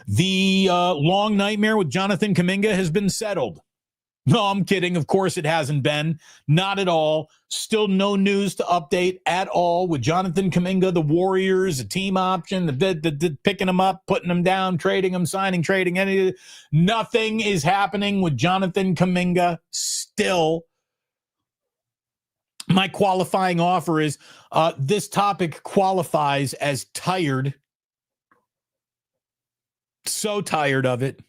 A: The long nightmare with Jonathan Kuminga has been settled. No, I'm kidding. Of course it hasn't been. Not at all. Still no news to update at all with Jonathan Kuminga, the Warriors, the team option, the picking him up, putting him down, trading him, signing, trading. Nothing is happening with Jonathan Kuminga still. My qualifying offer is this topic qualifies as tired. So tired of it.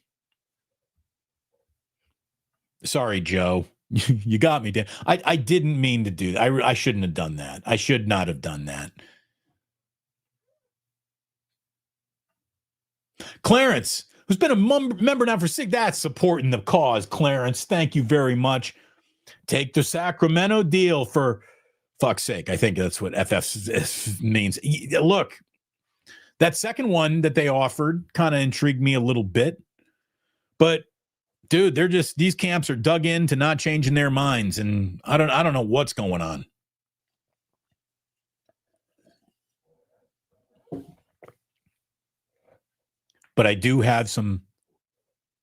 A: Sorry, Joe. You got me, Dan. I didn't mean to do that. I shouldn't have done that. I should not have done that. Clarence, who's been a member now for 6, that's supporting the cause, Clarence. Thank you very much. Take the Sacramento deal for fuck's sake. I think that's what FF means. Look, that second one that they offered kind of intrigued me a little bit. But dude, these camps are dug in to not changing their minds, and I don't know what's going on. But I do have some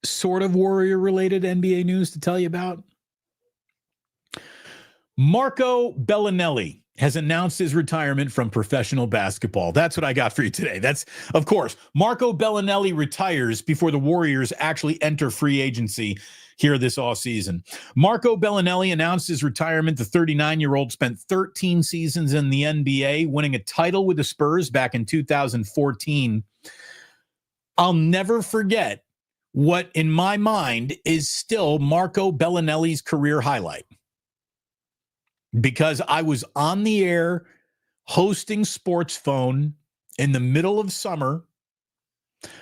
A: sort of Warrior-related NBA news to tell you about. Marco Belinelli has announced his retirement from professional basketball. That's what I got for you today. That's, of course, Marco Belinelli retires before the Warriors actually enter free agency here this offseason. Marco Belinelli announced his retirement. The 39-year-old spent 13 seasons in the NBA, winning a title with the Spurs back in 2014. I'll never forget what, in my mind, is still Marco Belinelli's career highlight. Because I was on the air hosting Sports Phone in the middle of summer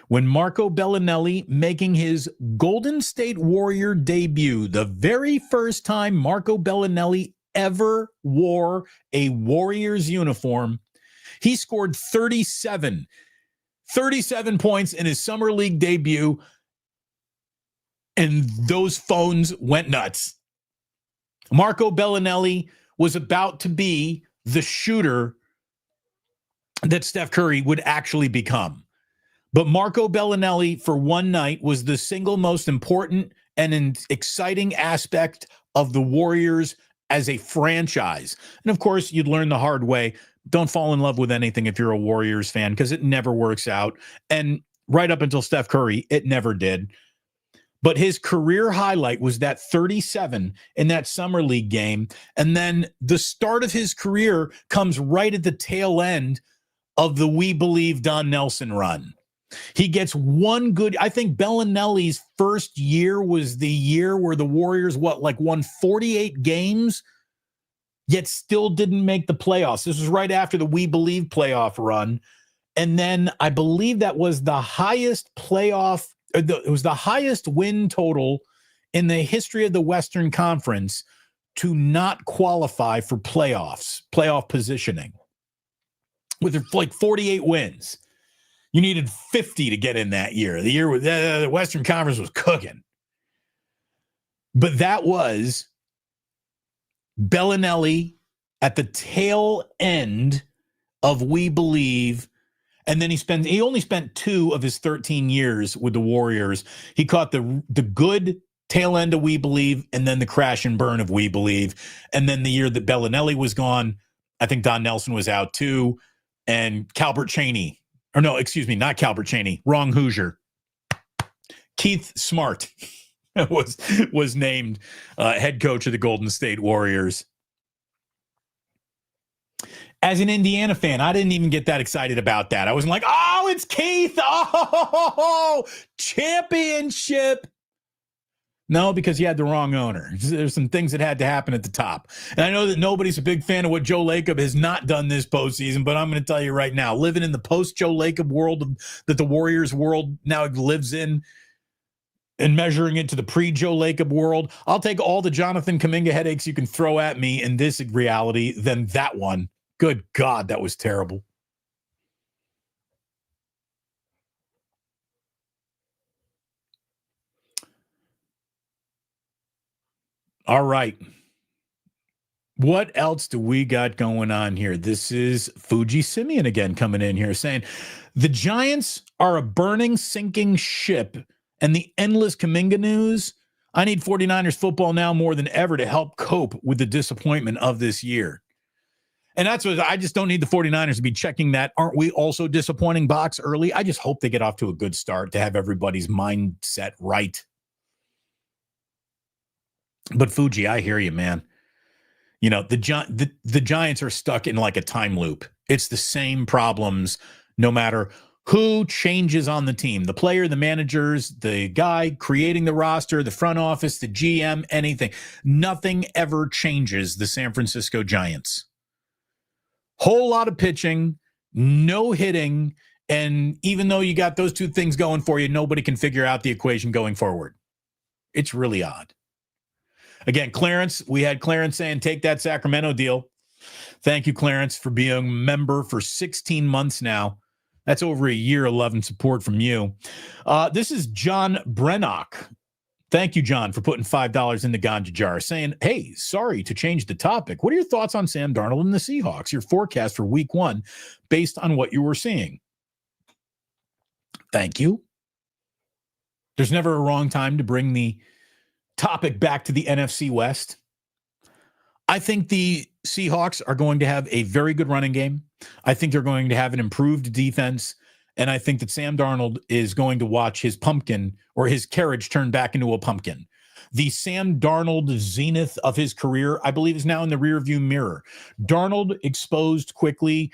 A: when Marco Belinelli making his Golden State Warrior debut, the very first time Marco Belinelli ever wore a Warriors uniform, he scored 37 points in his summer league debut, and those phones went nuts. Marco Belinelli was about to be the shooter that Steph Curry would actually become. But Marco Belinelli, for one night, was the single most important and an exciting aspect of the Warriors as a franchise. And of course, you'd learn the hard way. Don't fall in love with anything if you're a Warriors fan, because it never works out. And right up until Steph Curry, it never did. But his career highlight was that 37 in that summer league game. And then the start of his career comes right at the tail end of the We Believe Don Nelson run. He gets one good, I think Bellinelli's first year was the year where the Warriors, won 48 games, yet still didn't make the playoffs. This was right after the We Believe playoff run. And then I believe that was the highest it was the highest win total in the history of the Western Conference to not qualify for playoff positioning. With 48 wins. You needed 50 to get in that year. The year the Western Conference was cooking. But that was Bellinelli at the tail end of We Believe. And then he only spent 2 of his 13 years with the Warriors. He caught the good tail end of We Believe and then the crash and burn of We Believe. And then the year that Bellinelli was gone, I think Don Nelson was out too. And Calbert Cheaney, or no, excuse me, not Calbert Cheaney, wrong Hoosier. Keith Smart was named head coach of the Golden State Warriors. As an Indiana fan, I didn't even get that excited about that. I wasn't like, oh, it's Keith. Oh, championship. No, because you had the wrong owner. There's some things that had to happen at the top. And I know that nobody's a big fan of what Joe Lacob has not done this postseason, but I'm going to tell you right now, living in the post-Joe Lacob world that the Warriors world now lives in and measuring it to the pre-Joe Lacob world, I'll take all the Jonathan Kuminga headaches you can throw at me in this reality than that one. Good God, that was terrible. All right. What else do we got going on here? This is Fuji Simeon again coming in here saying, the Giants are a burning, sinking ship, and the endless Kuminga news. I need 49ers football now more than ever to help cope with the disappointment of this year. And that's what I just don't need the 49ers to be checking that. Aren't we also disappointing box early? I just hope they get off to a good start to have everybody's mindset right. But Fuji, I hear you, man. You know, the Giants are stuck in like a time loop. It's the same problems no matter who changes on the team, the player, the managers, the guy creating the roster, the front office, the GM, anything. Nothing ever changes the San Francisco Giants. Whole lot of pitching, no hitting, and even though you got those two things going for you, nobody can figure out the equation going forward. It's really odd. Again, Clarence, we had Clarence saying, take that Sacramento deal. Thank you, Clarence, for being a member for 16 months now. That's over a year of love and support from you. This is John Brennock. Thank you, John, for putting $5 in the ganja jar, saying, hey, sorry to change the topic. What are your thoughts on Sam Darnold and the Seahawks, your forecast for week 1, based on what you were seeing? Thank you. There's never a wrong time to bring the topic back to the NFC West. I think the Seahawks are going to have a very good running game. I think they're going to have an improved defense. And I think that Sam Darnold is going to watch his pumpkin or his carriage turn back into a pumpkin. The Sam Darnold zenith of his career, I believe, is now in the rearview mirror. Darnold exposed quickly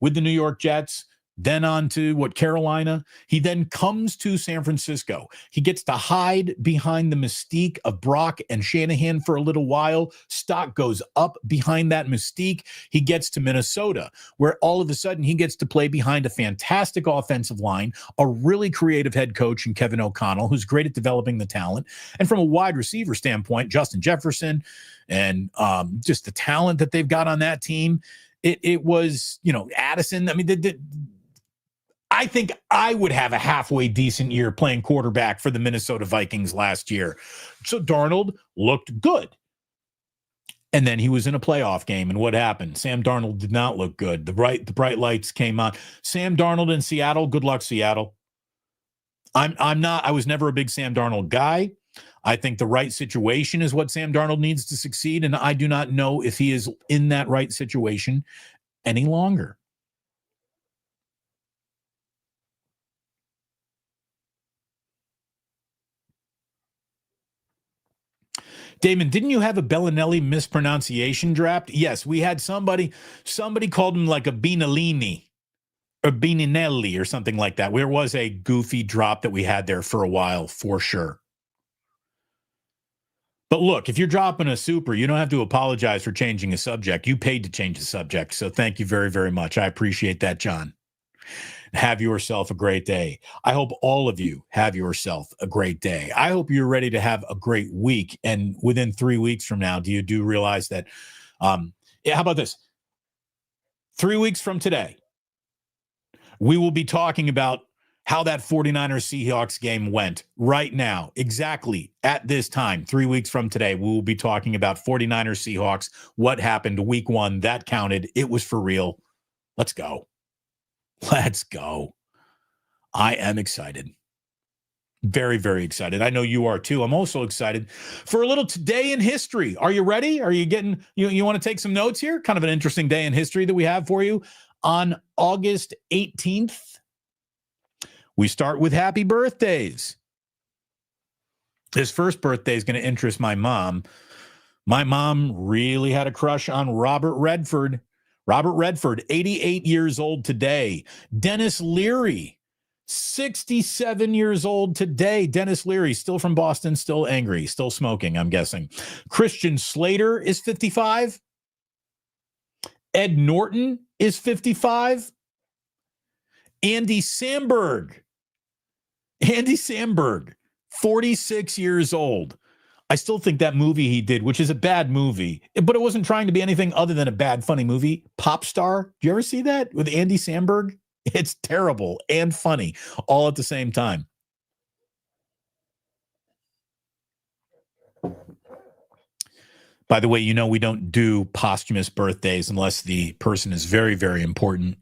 A: with the New York Jets, then on to Carolina. He then comes to San Francisco. He gets to hide behind the mystique of Brock and Shanahan for a little while. Stock goes up behind that mystique. He gets to Minnesota, where all of a sudden he gets to play behind a fantastic offensive line, a really creative head coach in Kevin O'Connell, who's great at developing the talent. And from a wide receiver standpoint, Justin Jefferson and just the talent that they've got on that team, it was, Addison. I mean, I think I would have a halfway decent year playing quarterback for the Minnesota Vikings last year. So Darnold looked good. And then he was in a playoff game. And what happened? Sam Darnold did not look good. The bright lights came on. Sam Darnold in Seattle. Good luck, Seattle. I was never a big Sam Darnold guy. I think the right situation is what Sam Darnold needs to succeed. And I do not know if he is in that right situation any longer. Damon, didn't you have a Belinelli mispronunciation draft? Yes, we had somebody called him like a Beanellini or Beaninelli or something like that. There was a goofy drop that we had there for a while, for sure. But look, if you're dropping a super, you don't have to apologize for changing a subject. You paid to change the subject. So thank you very, very much. I appreciate that, John. Have yourself a great day. I hope all of you have yourself a great day. I hope you're ready to have a great week. And within 3 weeks from now, do realize that, how about this? 3 weeks from today, we will be talking about how that 49ers Seahawks game went right now, exactly at this time. 3 weeks from today, we will be talking about 49ers Seahawks, what happened week 1, that counted. It was for real. Let's go. Let's go. I am excited. Very, very excited. I know you are too. I'm also excited for a little today in history. Are you ready? Are you getting, you want to take some notes here? Kind of an interesting day in history that we have for you on August 18th. We start with happy birthdays. This first birthday is going to interest my mom. My mom really had a crush on Robert Redford. Robert Redford, 88 years old today. Dennis Leary, 67 years old today. Dennis Leary, still from Boston, still angry, still smoking, I'm guessing. Christian Slater is 55. Ed Norton is 55. Andy Samberg, 46 years old. I still think that movie he did, which is a bad movie, but it wasn't trying to be anything other than a bad, funny movie. Pop Star. Do you ever see that with Andy Samberg? It's terrible and funny all at the same time. By the way, you know we don't do posthumous birthdays unless the person is very, very important.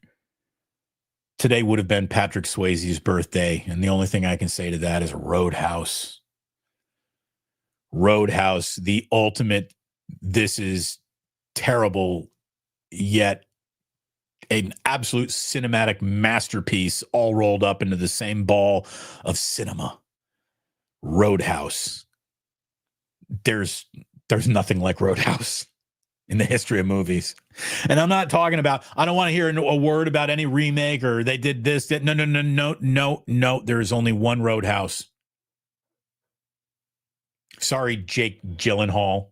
A: Today would have been Patrick Swayze's birthday, and the only thing I can say to that is Roadhouse. Roadhouse, the ultimate, this is terrible, yet an absolute cinematic masterpiece all rolled up into the same ball of cinema. Roadhouse. There's nothing like Roadhouse in the history of movies. And I'm not talking about, I don't want to hear a word about any remake or they did this. No. There is only one Roadhouse. Sorry, Jake Gyllenhaal.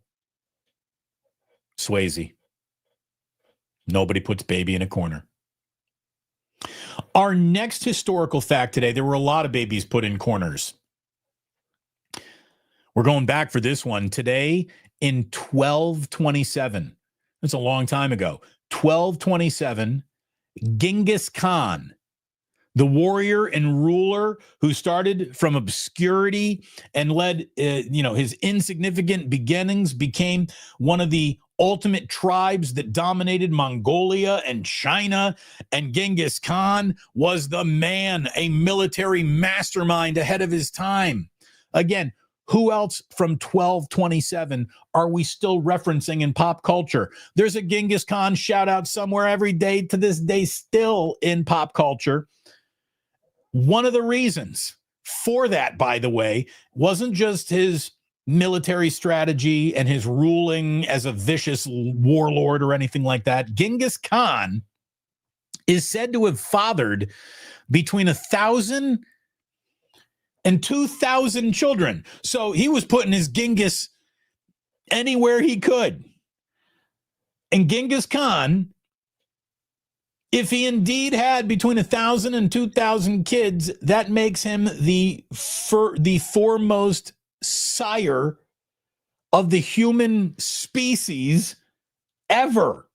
A: Swayze. Nobody puts baby in a corner. Our next historical fact today, there were a lot of babies put in corners. We're going back for this one. Today in 1227, that's a long time ago, 1227, Genghis Khan, the warrior and ruler who started from obscurity and led, his insignificant beginnings, became one of the ultimate tribes that dominated Mongolia and China. And Genghis Khan was the man, a military mastermind ahead of his time. Again, who else from 1227 are we still referencing in pop culture? There's a Genghis Khan shout out somewhere every day to this day still in pop culture. One of the reasons for that, by the way, wasn't just his military strategy and his ruling as a vicious warlord or anything like that. Genghis Khan is said to have fathered between 1,000 and 2,000 children. So he was putting his Genghis anywhere he could. And Genghis Khan, if he indeed had between 1,000 and 2,000 kids, that makes him the foremost sire of the human species ever.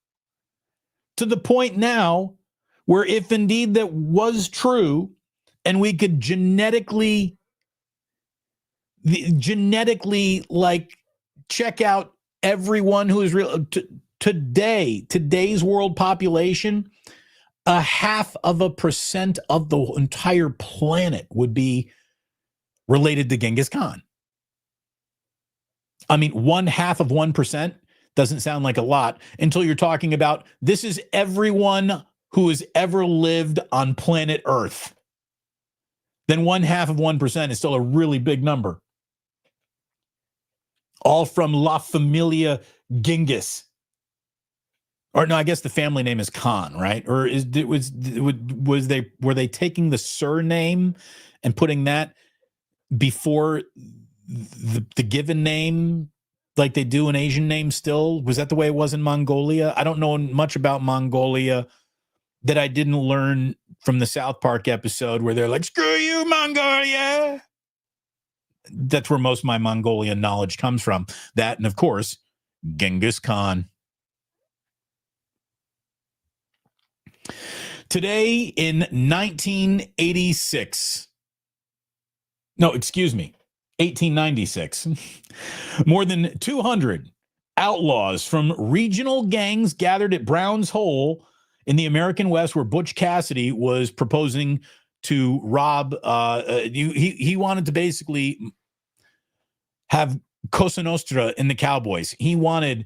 A: To the point now where if indeed that was true, and we could genetically like check out everyone who is real today's world population, 0.5% of the entire planet would be related to Genghis Khan. I mean, 0.5% doesn't sound like a lot until you're talking about this is everyone who has ever lived on planet Earth. Then 0.5% is still a really big number. All from La Familia Genghis. Or no, I guess the family name is Khan, right? Or were they taking the surname and putting that before the given name, like they do in Asian names still? Was that the way it was in Mongolia? I don't know much about Mongolia that I didn't learn from the South Park episode where they're like, screw you, Mongolia. That's where most of my Mongolian knowledge comes from. That, and of course, Genghis Khan. Today in 1896, more than 200 outlaws from regional gangs gathered at Brown's Hole in the American West, where Butch Cassidy was proposing to rob. He wanted to basically have Cosa Nostra in the Cowboys. He wanted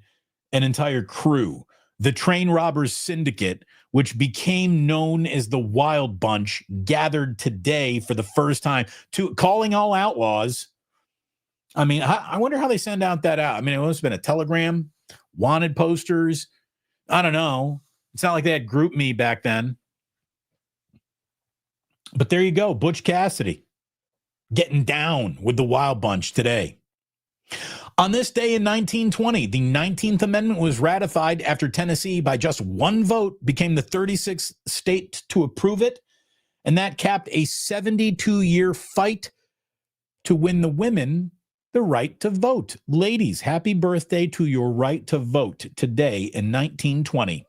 A: an entire crew. The Train Robbers Syndicate, which became known as the Wild Bunch, gathered today for the first time to calling all outlaws. I mean, I wonder how they send out that out. I mean, it must have been a telegram, wanted posters. I don't know. It's not like they had Group Me back then. But there you go. Butch Cassidy getting down with the Wild Bunch today. On this day in 1920, the 19th Amendment was ratified after Tennessee, by just one vote, became the 36th state to approve it. And that capped a 72-year fight to win the women the right to vote. Ladies, happy birthday to your right to vote today in 1920.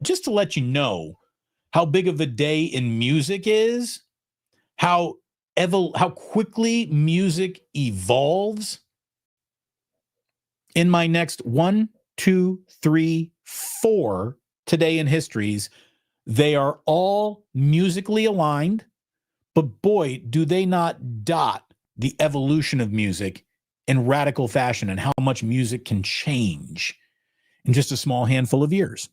A: Just to let you know how big of a day in music is, how quickly music evolves. In my next 1, 2, 3, 4 Today in Histories, they are all musically aligned, but boy, do they not dot the evolution of music in radical fashion and how much music can change in just a small handful of years.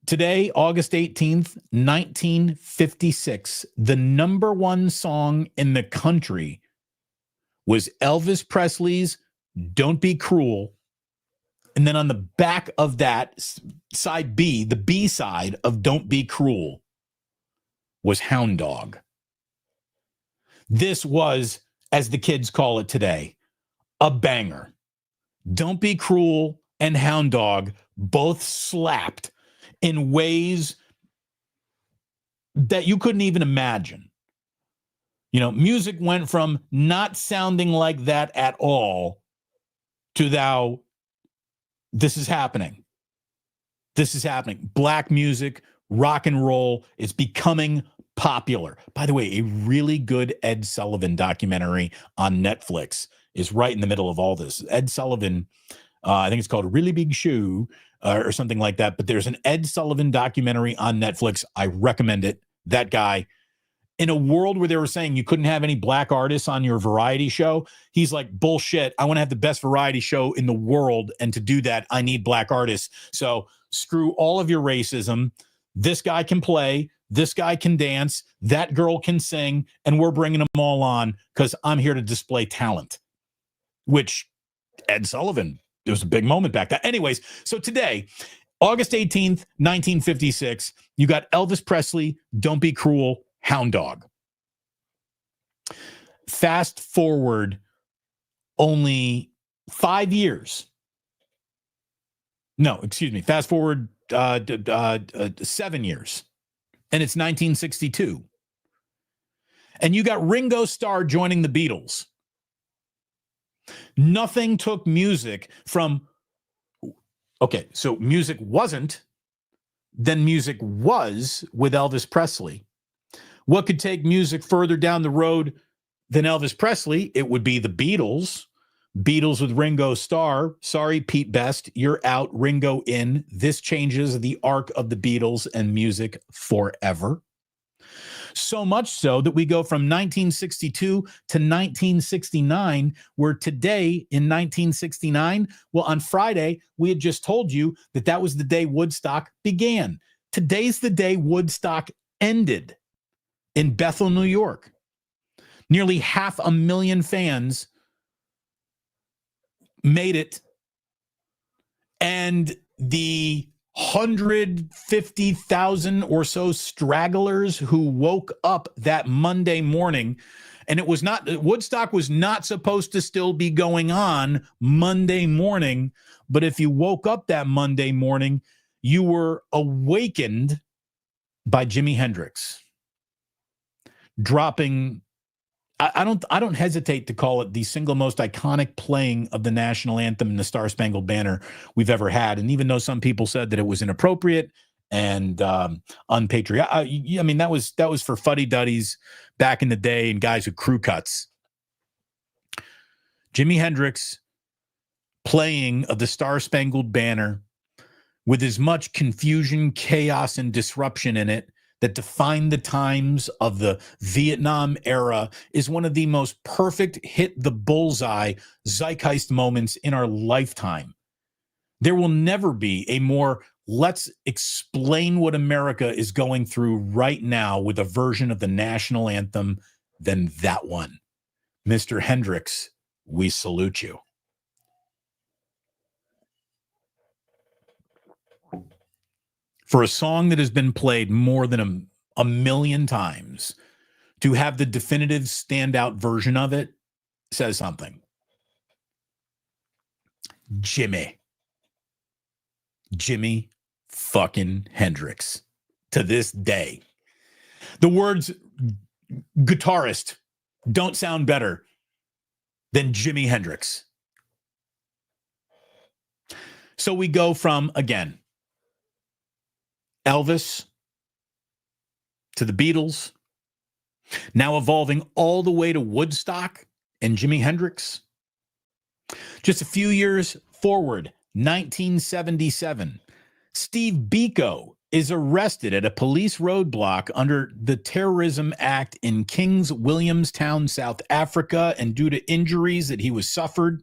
A: Today, August 18th, 1956, the number one song in the country was Elvis Presley's Don't Be Cruel. And then on the back of that, side B, the B side of Don't Be Cruel, was Hound Dog. This was, as the kids call it today, a banger. Don't Be Cruel and Hound Dog both slapped in ways that you couldn't even imagine. You know, music went from not sounding like that at all to now, this is happening. This is happening. Black music, rock and roll is becoming popular. By the way, a really good Ed Sullivan documentary on Netflix is right in the middle of all this. Ed Sullivan, I think it's called Really Big Shoe or something like that. But there's an Ed Sullivan documentary on Netflix. I recommend it. That guy, in a world where they were saying you couldn't have any black artists on your variety show, he's like, bullshit. I want to have the best variety show in the world. And to do that, I need black artists. So screw all of your racism. This guy can play. This guy can dance. That girl can sing. And we're bringing them all on because I'm here to display talent, which Ed Sullivan, there was a big moment back then. Anyways, so today, August 18th, 1956, you got Elvis Presley, Don't Be Cruel, Hound Dog. Fast forward only 5 years. No, excuse me. Fast forward 7 years. And it's 1962. And you got Ringo Starr joining the Beatles. Nothing took music from, okay, so music wasn't, then music was with Elvis Presley. What could take music further down the road than Elvis Presley? It would be the Beatles. Beatles with Ringo Starr. Sorry, Pete Best, you're out. Ringo in. This changes the arc of the Beatles and music forever. So much so that we go from 1962 to 1969, where today in 1969, well, on Friday, we had just told you that that was the day Woodstock began. Today's the day Woodstock ended in Bethel, New York. Nearly 500,000 fans made it, and the 150,000 or so stragglers who woke up that Monday morning, and it was not, Woodstock was not supposed to still be going on Monday morning, but if you woke up that Monday morning, you were awakened by Jimi Hendrix dropping, I don't hesitate to call it the single most iconic playing of the national anthem and the Star Spangled Banner we've ever had. And even though some people said that it was inappropriate and unpatriotic, I mean, that was for fuddy-duddies back in the day and guys with crew cuts. Jimi Hendrix playing of the Star Spangled Banner with as much confusion, chaos, and disruption in it that defined the times of the Vietnam era is one of the most perfect hit the bullseye zeitgeist moments in our lifetime. There will never be a more let's explain what America is going through right now with a version of the national anthem than that one. Mr. Hendrix, we salute you. For a song that has been played more than a million times, to have the definitive standout version of it says something. Jimi fucking Hendrix. To this day, the words guitarist don't sound better than Jimi Hendrix. So we go from, again, Elvis to the Beatles, now evolving all the way to Woodstock and Jimi Hendrix. Just a few years forward, 1977, Steve Biko is arrested at a police roadblock under the Terrorism Act in Kings Williamstown, South Africa, and due to injuries that he was suffered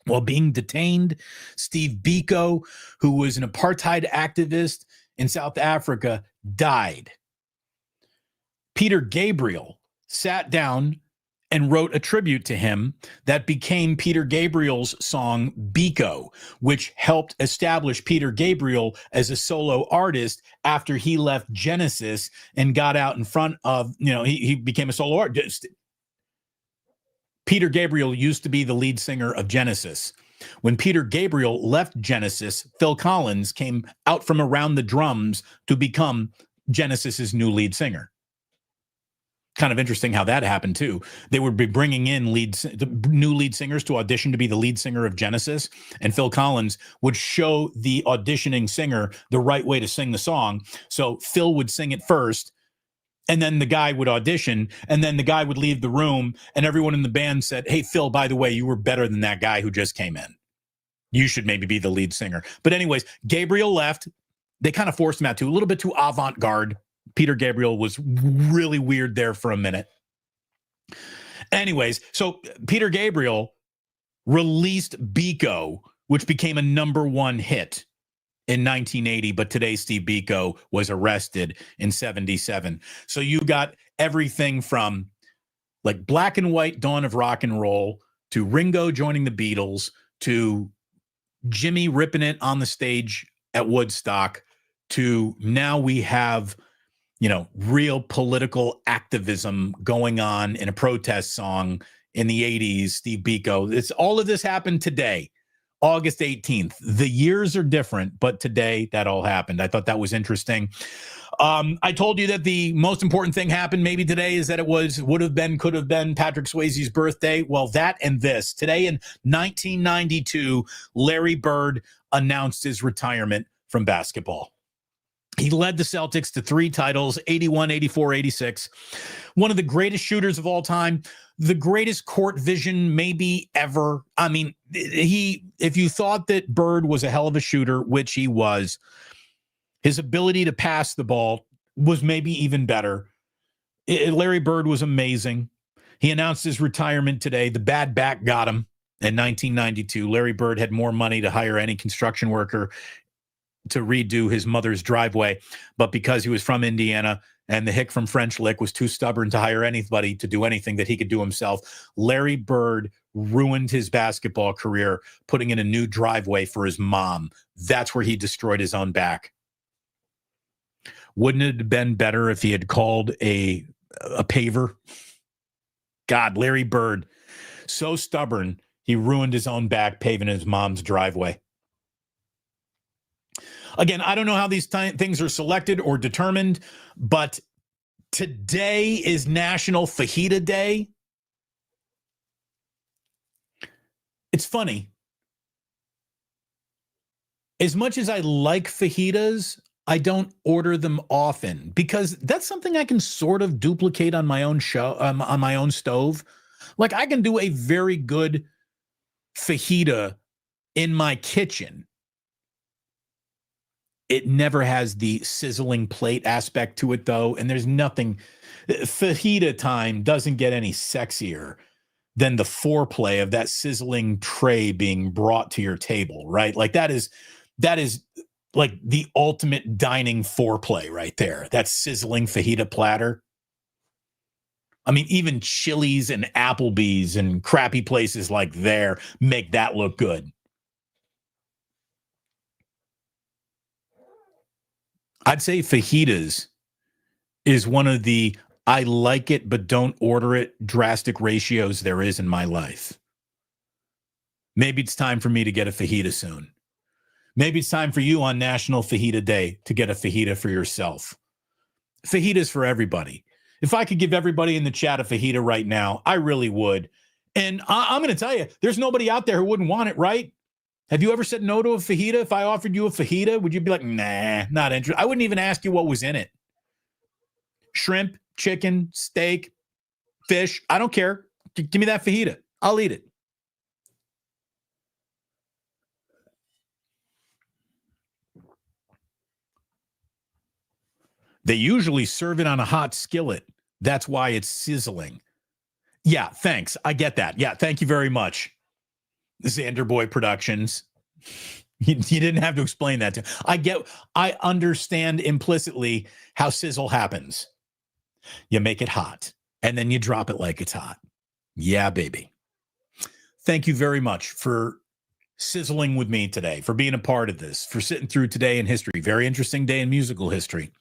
A: while being detained, Steve Biko, who was an apartheid activist in South Africa, died. Peter Gabriel sat down and wrote a tribute to him that became Peter Gabriel's song Biko, which helped establish Peter Gabriel as a solo artist after he left Genesis and got out in front of, he became a solo artist. Peter Gabriel used to be the lead singer of Genesis. When Peter Gabriel left Genesis, Phil Collins came out from around the drums to become Genesis's new lead singer. Kind of interesting how that happened too. They would be bringing in new lead singers to audition to be the lead singer of Genesis, and Phil Collins would show the auditioning singer the right way to sing the song. So Phil would sing it first, and then the guy would audition, and then the guy would leave the room, and everyone in the band said, "Hey, Phil, by the way, you were better than that guy who just came in. You should maybe be the lead singer." But anyways, Gabriel left. They kind of forced him out to a little bit too avant-garde. Peter Gabriel was really weird there for a minute. Anyways, so Peter Gabriel released Biko, which became a #1 hit in 1980, but today Steve Biko was arrested in 77. So you got everything from like black and white dawn of rock and roll to Ringo joining the Beatles to Jimmy ripping it on the stage at Woodstock to now we have real political activism going on in a protest song in the 80s, Steve Biko. All of this happened today, August 18th. The years are different, but today that all happened. I thought that was interesting. I told you that the most important thing happened maybe today is that it would have been, could have been Patrick Swayze's birthday. Well, that and this. Today in 1992, Larry Bird announced his retirement from basketball. He led the Celtics to 3 titles, 81, 84, 86. One of the greatest shooters of all time, the greatest court vision maybe ever. I mean, if you thought that Bird was a hell of a shooter, which he was, his ability to pass the ball was maybe even better. Larry Bird was amazing. He announced his retirement today. The bad back got him in 1992. Larry Bird had more money to hire any construction worker to redo his mother's driveway, but because he was from Indiana and the hick from French Lick was too stubborn to hire anybody to do anything that he could do himself, Larry Bird ruined his basketball career, putting in a new driveway for his mom. That's where he destroyed his own back. Wouldn't it have been better if he had called a paver? God, Larry Bird, so stubborn, he ruined his own back paving his mom's driveway. Again, I don't know how these things are selected or determined, but today is National Fajita Day. It's funny. As much as I like fajitas, I don't order them often because that's something I can sort of duplicate on my own on my own stove. Like I can do a very good fajita in my kitchen. It never has the sizzling plate aspect to it, though. And there's nothing, fajita time doesn't get any sexier than the foreplay of that sizzling tray being brought to your table, right? Like that is like the ultimate dining foreplay right there. That sizzling fajita platter. I mean, even Chili's and Applebee's and crappy places like there make that look good. I'd say fajitas is one of the I like it but don't order it drastic ratios there is in my life. Maybe it's time for me to get a fajita soon. Maybe it's time for you on National Fajita Day to get a fajita for yourself. Fajitas for everybody. If I could give everybody in the chat a fajita right now, I really would. And I'm going to tell you, there's nobody out there who wouldn't want it, right? Have you ever said no to a fajita? If I offered you a fajita, would you be like, nah, not interested? I wouldn't even ask you what was in it. Shrimp, chicken, steak, fish, I don't care. Give me that fajita. I'll eat it. They usually serve it on a hot skillet. That's why it's sizzling. Yeah, thanks. I get that. Yeah, thank you very much. Xander Boy Productions. You didn't have to explain that to me. I understand implicitly how sizzle happens. You make it hot, and then you drop it like it's hot. Yeah, baby. Thank you very much for sizzling with me today, for being a part of this, for sitting through today in history. Very interesting day in musical history.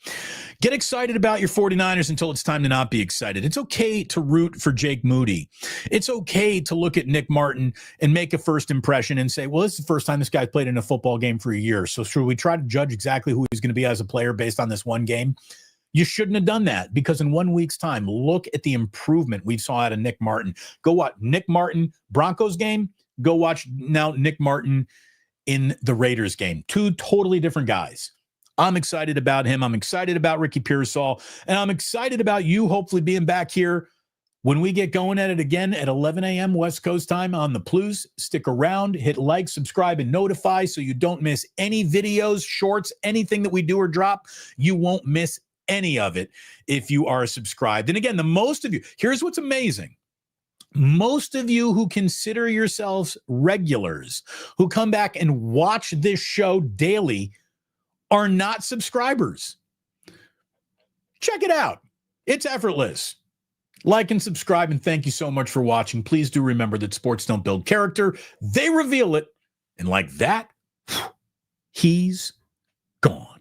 A: Get excited about your 49ers until it's time to not be excited. It's okay to root for Jake Moody. It's okay to look at Nick Martin and make a first impression and say, well, this is the first time this guy played in a football game for a year. So should we try to judge exactly who he's going to be as a player based on this one game? You shouldn't have done that, because in 1 week's time, look at the improvement we saw out of Nick Martin. Go watch Nick Martin Broncos game. Go watch now Nick Martin in the Raiders game. Two totally different guys. I'm excited about him. I'm excited about Ricky Pearsall. And I'm excited about you hopefully being back here when we get going at it again at 11 a.m. West Coast time on the Plus. Stick around, hit like, subscribe, and notify so you don't miss any videos, shorts, anything that we do or drop. You won't miss any of it if you are subscribed. And again, the most of you, here's what's amazing. Most of you who consider yourselves regulars, who come back and watch this show daily, are not subscribers. Check it out. It's effortless. Like and subscribe, and thank you so much for watching. Please do remember that sports don't build character. They reveal it. And like that, he's gone.